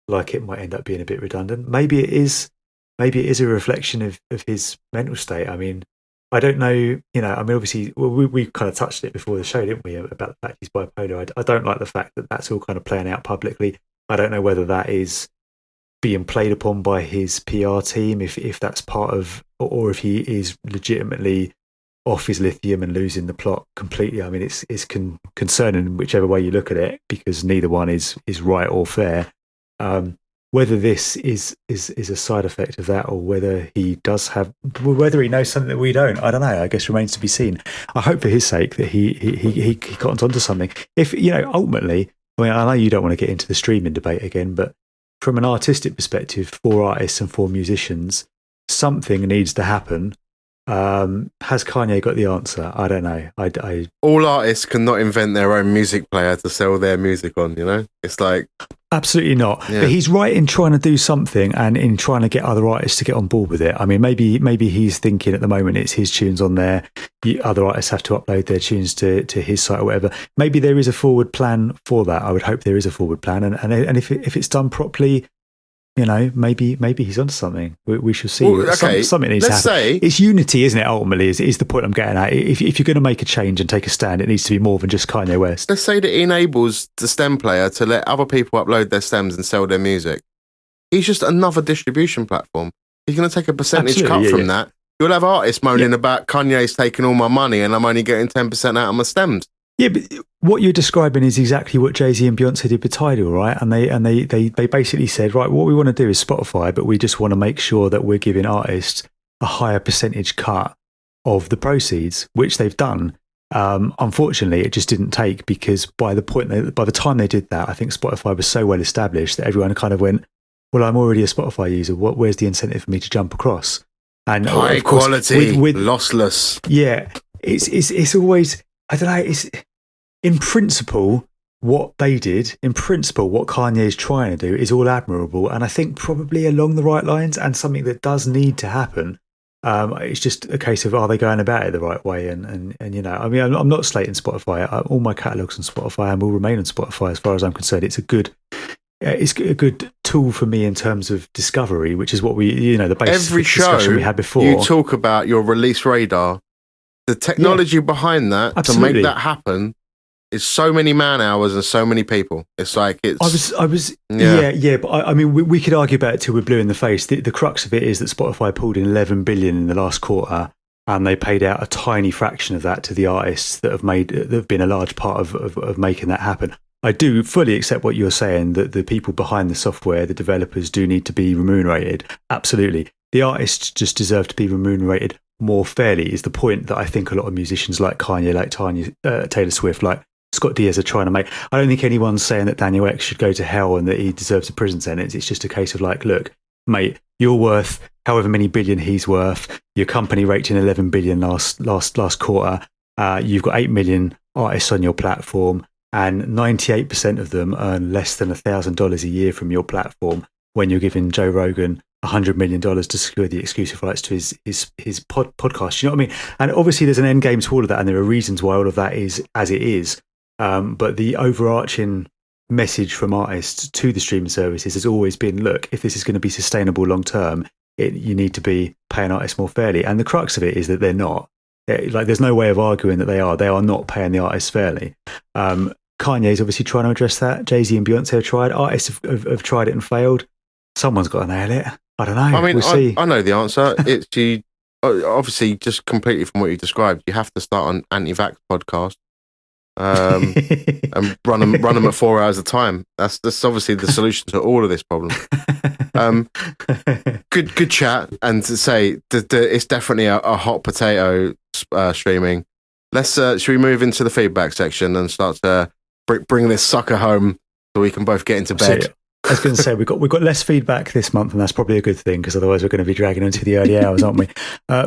like it might end up being a bit redundant. Maybe it is a reflection of his mental state. I mean, I don't know, you know, I mean, obviously, we kind of touched it before the show, didn't we, about the fact he's bipolar. I don't like the fact that that's all kind of playing out publicly. I don't know whether that is being played upon by his PR team, if that's part of, or if he is legitimately off his lithium and losing the plot completely. I mean, it's concerning whichever way you look at it, because neither one is right or fair. Whether this is a side effect of that, or whether he knows something that we don't, I don't know. I guess remains to be seen. I hope for his sake that he got onto something. If, you know, ultimately, I mean, I know you don't want to get into the streaming debate again, but from an artistic perspective, for artists and for musicians, something needs to happen. Has Kanye got the answer? I don't know. All artists cannot invent their own music player to sell their music on, you know? It's like... Absolutely not. Yeah. But he's right in trying to do something, and in trying to get other artists to get on board with it. I mean, maybe he's thinking at the moment it's his tunes on there. Other artists have to upload their tunes to his site or whatever. Maybe there is a forward plan for that. I would hope there is a forward plan. And if it's done properly, you know, maybe he's onto something. We shall see. Well, okay, something needs to happen. It's unity, isn't it? Ultimately, is the point I'm getting at. If you're going to make a change and take a stand, it needs to be more than just Kanye West. Let's say that he enables the stem player to let other people upload their stems and sell their music. He's just another distribution platform. He's going to take a percentage Absolutely, cut from yeah. that. You'll have artists moaning about Kanye's taking all my money and I'm only getting 10% out of my stems. Yeah, but what you're describing is exactly what Jay-Z and Beyonce did with Tidal, right? And they basically said, right, what we want to do is Spotify, but we just want to make sure that we're giving artists a higher percentage cut of the proceeds, which they've done. Unfortunately, it just didn't take, because by the time they did that, I think Spotify was so well established that everyone kind of went, well, I'm already a Spotify user. Where's the incentive for me to jump across? And High of course, quality, with lossless. yeah, it's always, I don't know, it's in principle what they did, in principle what Kanye is trying to do is all admirable, and I think probably along the right lines and something that does need to happen. It's just a case of, are they going about it the right way? And you know, I mean, I'm not slating Spotify. All my catalogue's on Spotify and will remain on Spotify as far as I'm concerned. It's a good tool for me in terms of discovery, which is what we, you know, the basic Every discussion show we had before. you talk about your release radar, the technology behind that absolutely. to make that happen is so many man hours and so many people. It's like I was but I mean, we could argue about it till we're blue in the face. The crux of it is that Spotify pulled in 11 billion in the last quarter, and they paid out a tiny fraction of that to the artists that have been a large part of making that happen. I do fully accept what you're saying, that the people behind the software, the developers, do need to be remunerated. Absolutely. The artists just deserve to be remunerated more fairly, is the point that I think a lot of musicians like Kanye, like Taylor Swift, like Scott Diaz are trying to make. I don't think anyone's saying that Daniel X should go to hell and that he deserves a prison sentence. It's just a case of like, look, mate, you're worth however many billion he's worth. Your company raked in 11 billion last quarter. You've got 8 million artists on your platform, and 98% of them earn less than $1,000 a year from your platform, when you're giving Joe Rogan $100 million to secure the exclusive rights to his podcast. You know what I mean? And obviously there's an end game to all of that, and there are reasons why all of that is as it is. But the overarching message from artists to the streaming services has always been, look, if this is going to be sustainable long term, you need to be paying artists more fairly. And the crux of it is that they're not. Like, there's no way of arguing that they are. They are not paying the artists fairly. Kanye's obviously trying to address that. Jay-Z and Beyonce have tried. Artists have tried it and failed. Someone's got to nail it. I don't know. I mean, we'll see. I know the answer. It's you. Obviously, just completely from what you described, you have to start an anti-vax podcast. And run them at 4 hours a time. That's obviously the solution to all of this problem. Good chat, and to say that it's definitely a hot potato streaming. Should we move into the feedback section and start to bring this sucker home so we can both get into bed? So, I was going to say, we've got less feedback this month, and that's probably a good thing, because otherwise we're going to be dragging into the early hours, aren't we?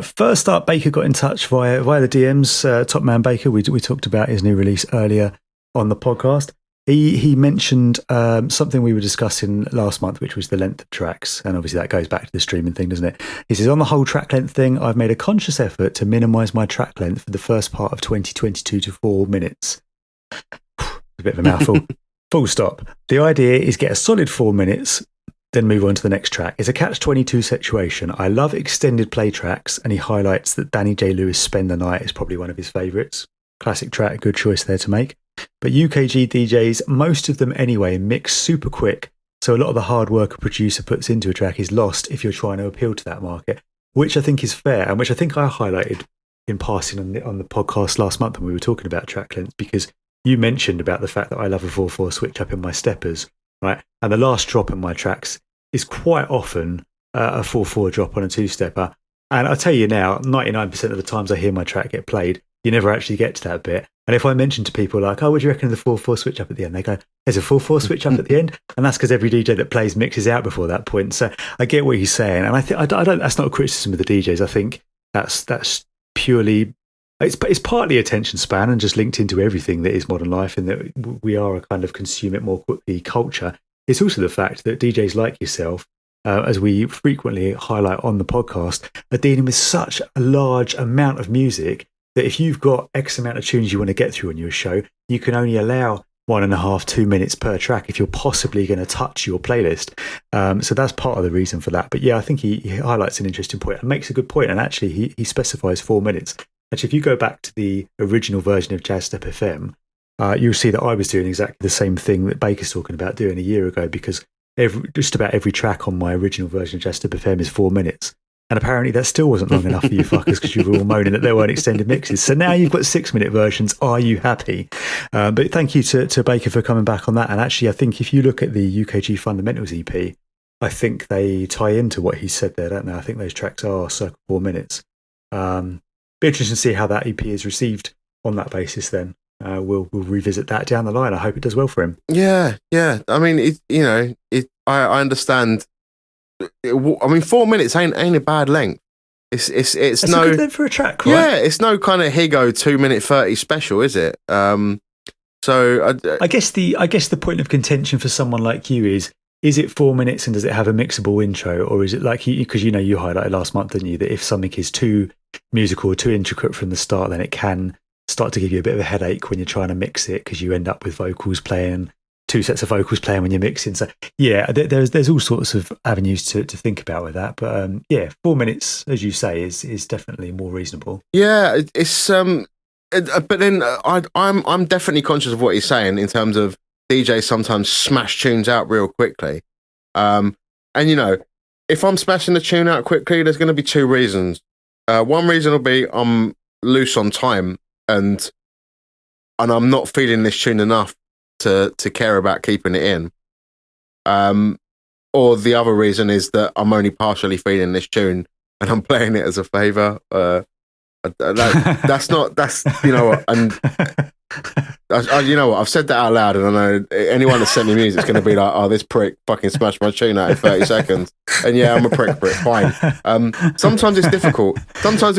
First up, Baker got in touch via the DMs. Top Man Baker, we talked about his new release earlier on the podcast. He mentioned something we were discussing last month, which was the length of tracks, and obviously that goes back to the streaming thing, doesn't it? He says, on the whole track length thing, I've made a conscious effort to minimise my track length for the first part of 2022 to 4 minutes. A bit of a mouthful. Full stop. The idea is get a solid 4 minutes, then move on to the next track. It's a catch-22 situation. I love extended play tracks, and he highlights that Danny J. Lewis' Spend the Night is probably one of his favourites. Classic track, good choice there to make. But UKG DJs, most of them anyway, mix super quick, so a lot of the hard work a producer puts into a track is lost if you're trying to appeal to that market, which I think is fair, and which I think I highlighted in passing on the podcast last month when we were talking about track length, because you mentioned about the fact that I love a 4/4 switch up in my steppers, right? And the last drop in my tracks is quite often a 4/4 drop on a two-stepper. And I'll tell you now, 99% of the times I hear my track get played, you never actually get to that bit. And if I mention to people like, oh, what do you reckon of the 4/4 switch up at the end? They go, there's a 4/4 switch up at the end? And that's because every DJ that plays mixes out before that point. So I get what he's saying. And I don't, that's not a criticism of the DJs. I think that's purely... It's partly attention span and just linked into everything that is modern life, in that we are a kind of consume it more quickly culture. It's also the fact that DJs like yourself, as we frequently highlight on the podcast, are dealing with such a large amount of music that if you've got X amount of tunes you want to get through on your show, you can only allow 1.5, 2 minutes per track if you're possibly going to touch your playlist. So that's part of the reason for that. But yeah, I think he highlights an interesting point and makes a good point. And actually, he specifies 4 minutes. Actually, if you go back to the original version of Jazzstep FM, you'll see that I was doing exactly the same thing that Baker's talking about doing a year ago, because just about every track on my original version of Jazzstep FM is 4 minutes. And apparently that still wasn't long enough for you fuckers because you were all moaning that there weren't extended mixes. So now you've got 6-minute versions. Are you happy? But thank you to Baker for coming back on that. And actually, I think if you look at the UKG Fundamentals EP, I think they tie into what he said there, don't they? I think those tracks are circa 4 minutes. Be interesting to see how that EP is received on that basis then. We'll revisit that down the line. I hope it does well for him. Yeah. I mean, I understand. I mean, 4 minutes ain't a bad length. It's That's no a good length for a track, right? Yeah, it's no kind of Higo 2-minute 30 special, is it? So I guess the point of contention for someone like you is it 4 minutes and does it have a mixable intro, or is it like because you highlighted last month, didn't you, that if something is too musical or too intricate from the start, then it can start to give you a bit of a headache when you're trying to mix it because you end up with vocals playing, 2 sets of vocals playing when you're mixing. So yeah, there's all sorts of avenues to think about with that. But 4 minutes, as you say, is definitely more reasonable. Yeah, it's but then I'm definitely conscious of what he's saying in terms of DJs sometimes smash tunes out real quickly. And if I'm smashing the tune out quickly, there's going to be 2 reasons. One reason will be I'm loose on time and I'm not feeling this tune enough to care about keeping it in. Or the other reason is that I'm only partially feeling this tune and I'm playing it as a favour. That's you know what, and you know what, I've said that out loud, and I know anyone that sent me music is going to be like, "Oh, this prick fucking smashed my tune out in 30 seconds." And yeah, I'm a prick for it. Fine. Sometimes it's difficult. Sometimes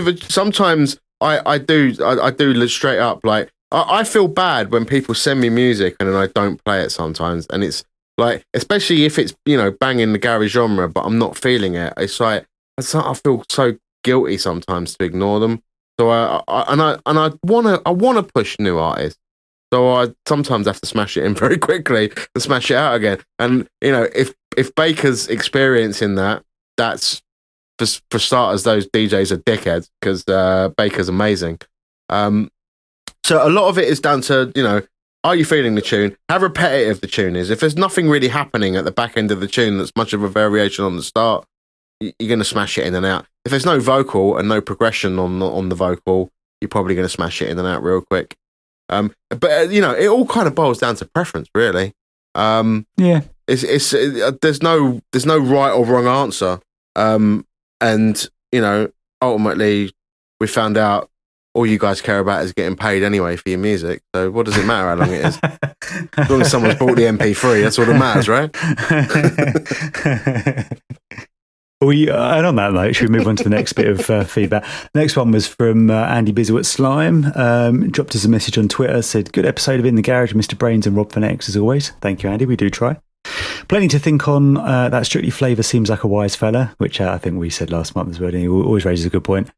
I do look straight up. Like I feel bad when people send me music and then I don't play it sometimes, and it's like, especially if it's banging the garage genre, but I'm not feeling it. It's like I feel so guilty sometimes to ignore them. So I wanna push new artists. So I sometimes have to smash it in very quickly and smash it out again. And if Baker's experiencing that's for starters, those DJs are dickheads because Baker's amazing. So a lot of it is down to are you feeling the tune? How repetitive the tune is. If there's nothing really happening at the back end of the tune that's much of a variation on the start, you're going to smash it in and out. If there's no vocal and no progression on the vocal, you're probably going to smash it in and out real quick. But it all kind of boils down to preference, really. Yeah, it's there's no right or wrong answer. And ultimately, we found out all you guys care about is getting paid anyway for your music. So what does it matter how long it is? As long as someone's bought the MP3, that's all that matters, right? And on that note, should we move on to the next bit of feedback? Next one was from Andy Bizzle at Slime. Dropped us a message on Twitter, said, "Good episode of In the Garage, Mr. BrainZ and Rob Phonetix as always." Thank you, Andy. We do try. Plenty to think on. That Strictly Flavour seems like a wise fella, which I think we said last month as well. He always raises a good point.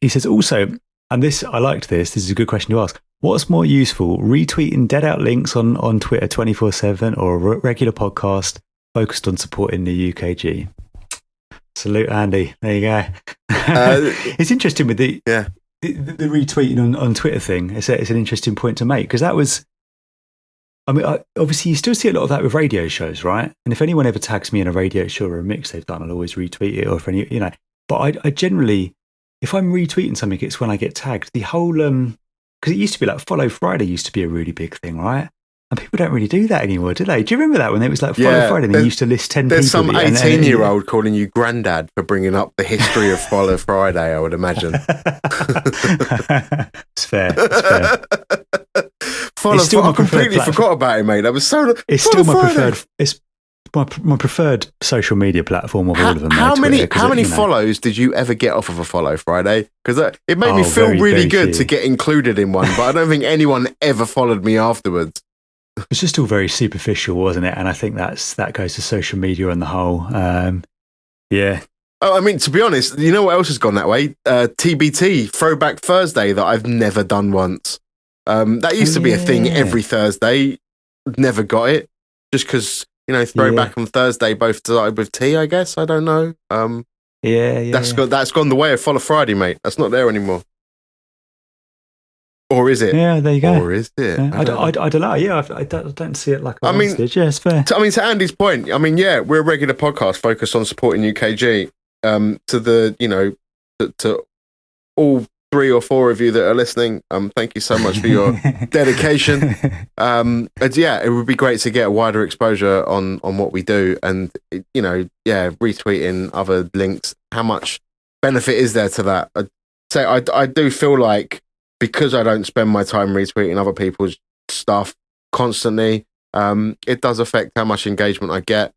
He says also, and this, I liked this. This is a good question to ask. What's more useful, retweeting dead out links on Twitter 24/7 or a regular podcast focused on supporting the UKG? Salute, Andy. There you go. It's interesting with the retweeting on Twitter thing. It's an interesting point to make because that was. I mean, obviously, you still see a lot of that with radio shows, right? And if anyone ever tags me in a radio show or a mix they've done, I'll always retweet it. Or if any, But I generally, if I'm retweeting something, it's when I get tagged. The whole because it used to be like Follow Friday used to be a really big thing, right? And people don't really do that anymore, do they? Do you remember that when it was like Follow Friday and they used to list 10 people? There's some 18-year-old calling you granddad for bringing up the history of Follow Friday, I would imagine. It's fair. I completely forgot about it, mate. That was so... It's still my preferred... It's my preferred social media platform of all of them. How many follows did you ever get off of a Follow Friday? Because it made me feel really good to get included in one, but I don't think anyone ever followed me afterwards. It was just all very superficial, wasn't it? And I think that goes to social media on the whole. Yeah. Oh, I mean, to be honest, you know what else has gone that way? TBT, Throwback Thursday, that I've never done once. That used to be a thing every Thursday. Never got it. Just because, Throwback on Thursday both started with T, I guess. I don't know. That's gone the way of Follow Friday, mate. That's not there anymore. Or is it? Yeah, there you go. Or is it? Yeah, I don't know. Yeah, I don't see it like I mean, did. Yeah, it's fair. To Andy's point, I mean, yeah, we're a regular podcast focused on supporting UKG. To the, to all 3 or 4 of you that are listening, thank you so much for your dedication. And yeah, it would be great to get a wider exposure on what we do, and retweeting other links. How much benefit is there to that? I do feel like, because I don't spend my time retweeting other people's stuff constantly, it does affect how much engagement I get.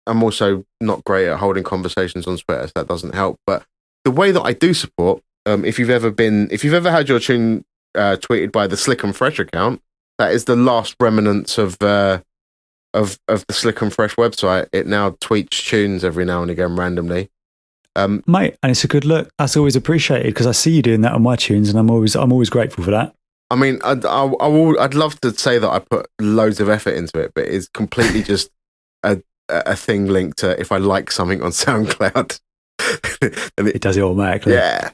I'm also not great at holding conversations on Twitter, so that doesn't help. But the way that I do support, if you've ever had your tune tweeted by the Slick and Fresh account, that is the last remnants of the Slick and Fresh website. It now tweets tunes every now and again randomly. Mate, and it's a good look. That's always appreciated, because I see you doing that on my tunes, and I'm always grateful for that. I mean, I'd love to say that I put loads of effort into it, but it's completely just a thing linked to if I like something on SoundCloud. And it does it automatically. Yeah.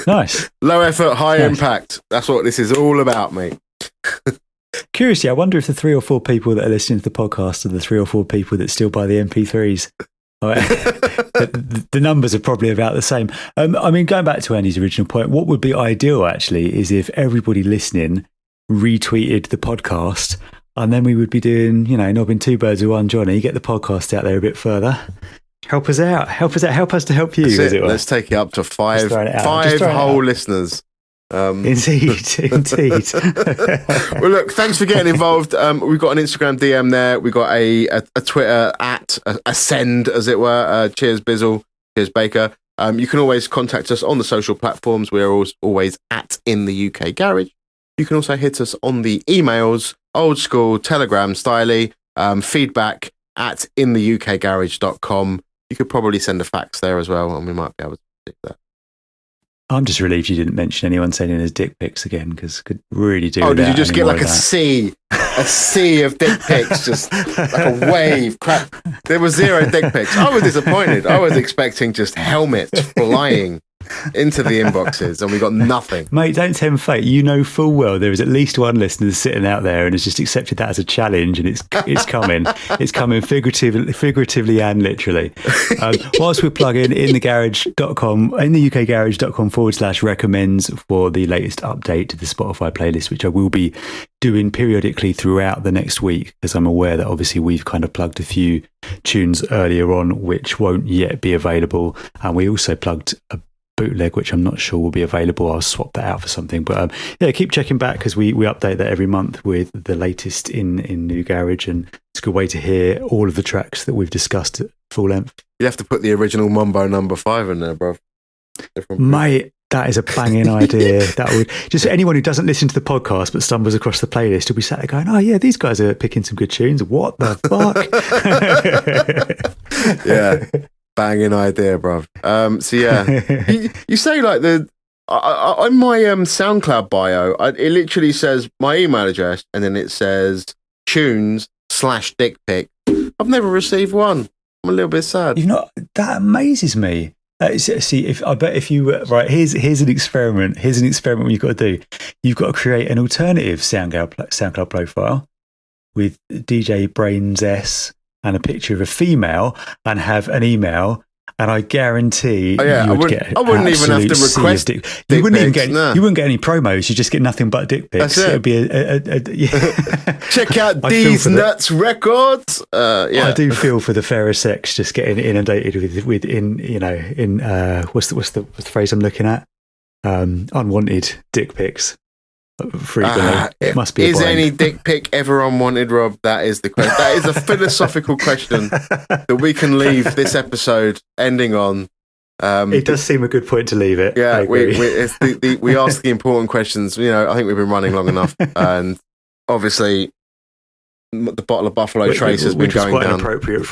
Nice. Low effort, high impact. That's what this is all about, mate. Curiously, I wonder if the 3 or 4 people that are listening to the podcast are the 3 or 4 people that still buy the MP3s. The numbers are probably about the same. I mean, going back to Andy's original point, what would be ideal actually is if everybody listening retweeted the podcast, and then we would be doing, knobbing 2 birds with one Johnny, get the podcast out there a bit further. Help us out. Help us to help you, as it were. Let's take it up to 5 five whole listeners. Indeed. Well, look, thanks for getting involved. We've got an Instagram DM there. We've got a Twitter @ascend, as it were. Cheers, Bizzle. Cheers, Baker. You can always contact us on the social platforms. We are always at In the UK Garage. You can also hit us on the emails, old school Telegram styley, feedback at intheukgarage.com. You could probably send a fax there as well, and we might be able to do that. I'm just relieved you didn't mention anyone sending us dick pics again, because could really do. Oh, did you just get like a sea of dick pics, just like a wave? Crap! There was 0 dick pics. I was disappointed. I was expecting just helmets flying into the inboxes, and we got nothing. Mate, don't tempt fate. You know full well there is at least one listener sitting out there and has just accepted that as a challenge, and it's coming. It's coming figuratively and literally. Whilst we're plugging in the ukgarage.com/recommends for the latest update to the Spotify playlist, which I will be doing periodically throughout the next week, because I'm aware that obviously we've kind of plugged a few tunes earlier on which won't yet be available, and we also plugged a bootleg which I'm not sure will be available. I'll swap that out for something, but keep checking back, because we update that every month with the latest in New Garage, and it's a good way to hear all of the tracks that we've discussed at full length. You have to put the original Mambo number 5 in there, bro. Mate, that is a banging idea. That would just, anyone who doesn't listen to the podcast but stumbles across the playlist will be sat there going, oh yeah, these guys are picking some good tunes. What the fuck? Yeah. Banging idea, bro. So yeah, you say like on my SoundCloud bio, it literally says my email address, and then it says tunes/dick pic. I've never received one. I'm a little bit sad. You've not. That amazes me. See, if you right, here's an experiment. Here's an experiment you've got to do. You've got to create an alternative SoundCloud profile with DJ BrainZ and a picture of a female, and have an email, and I guarantee you would get. I wouldn't even have to request. You wouldn't even get. You wouldn't get any promos. You just get nothing but dick pics. That's it. It'd be Check out these nuts records. I do feel for the fairer sex just getting inundated with what's the phrase I'm looking at? Unwanted dick pics. Frequently. It must be. Is any dick pic ever unwanted, Rob? That is the question. That is a philosophical question that we can leave this episode ending on. It does seem a good point to leave it. Yeah, we ask the important questions. I think we've been running long enough, and obviously the bottle of Buffalo Trace has been going down. Inappropriate.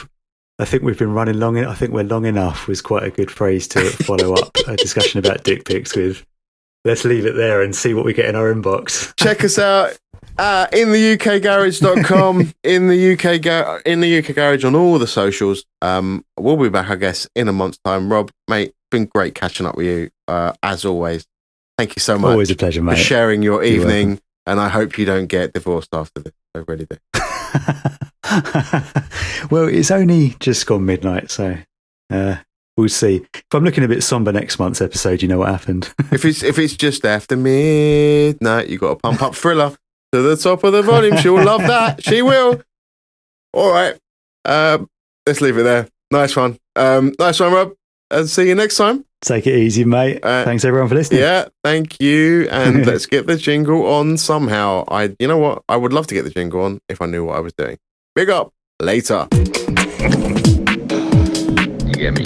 I think we've been running long. I think we're long enough was quite a good phrase to follow up a discussion about dick pics with. Let's leave it there and see what we get in our inbox. Check us out in the ukgarage.com, in the UK Garage on all the socials. We'll be back, I guess, in a month's time. Rob, mate, been great catching up with you as always. thank you so much. Always a pleasure, mate. For sharing your You're evening. And I hope you don't get divorced after this. I really do. Well, it's only just gone midnight, so we'll see. If I'm looking a bit somber next month's episode, you know what happened. if it's just after midnight, you got to pump up Thriller to the top of the volume. She'll love that. She will. All right. Let's leave it there. Nice one. Nice one, Rob. And see you next time. Take it easy, mate. Thanks everyone for listening. Yeah, thank you. And let's get the jingle on somehow. You know what? I would love to get the jingle on if I knew what I was doing. Big up. Later. You get me?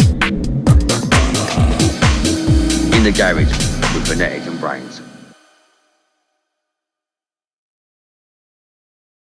In the garage with Phonetix and BrainZ.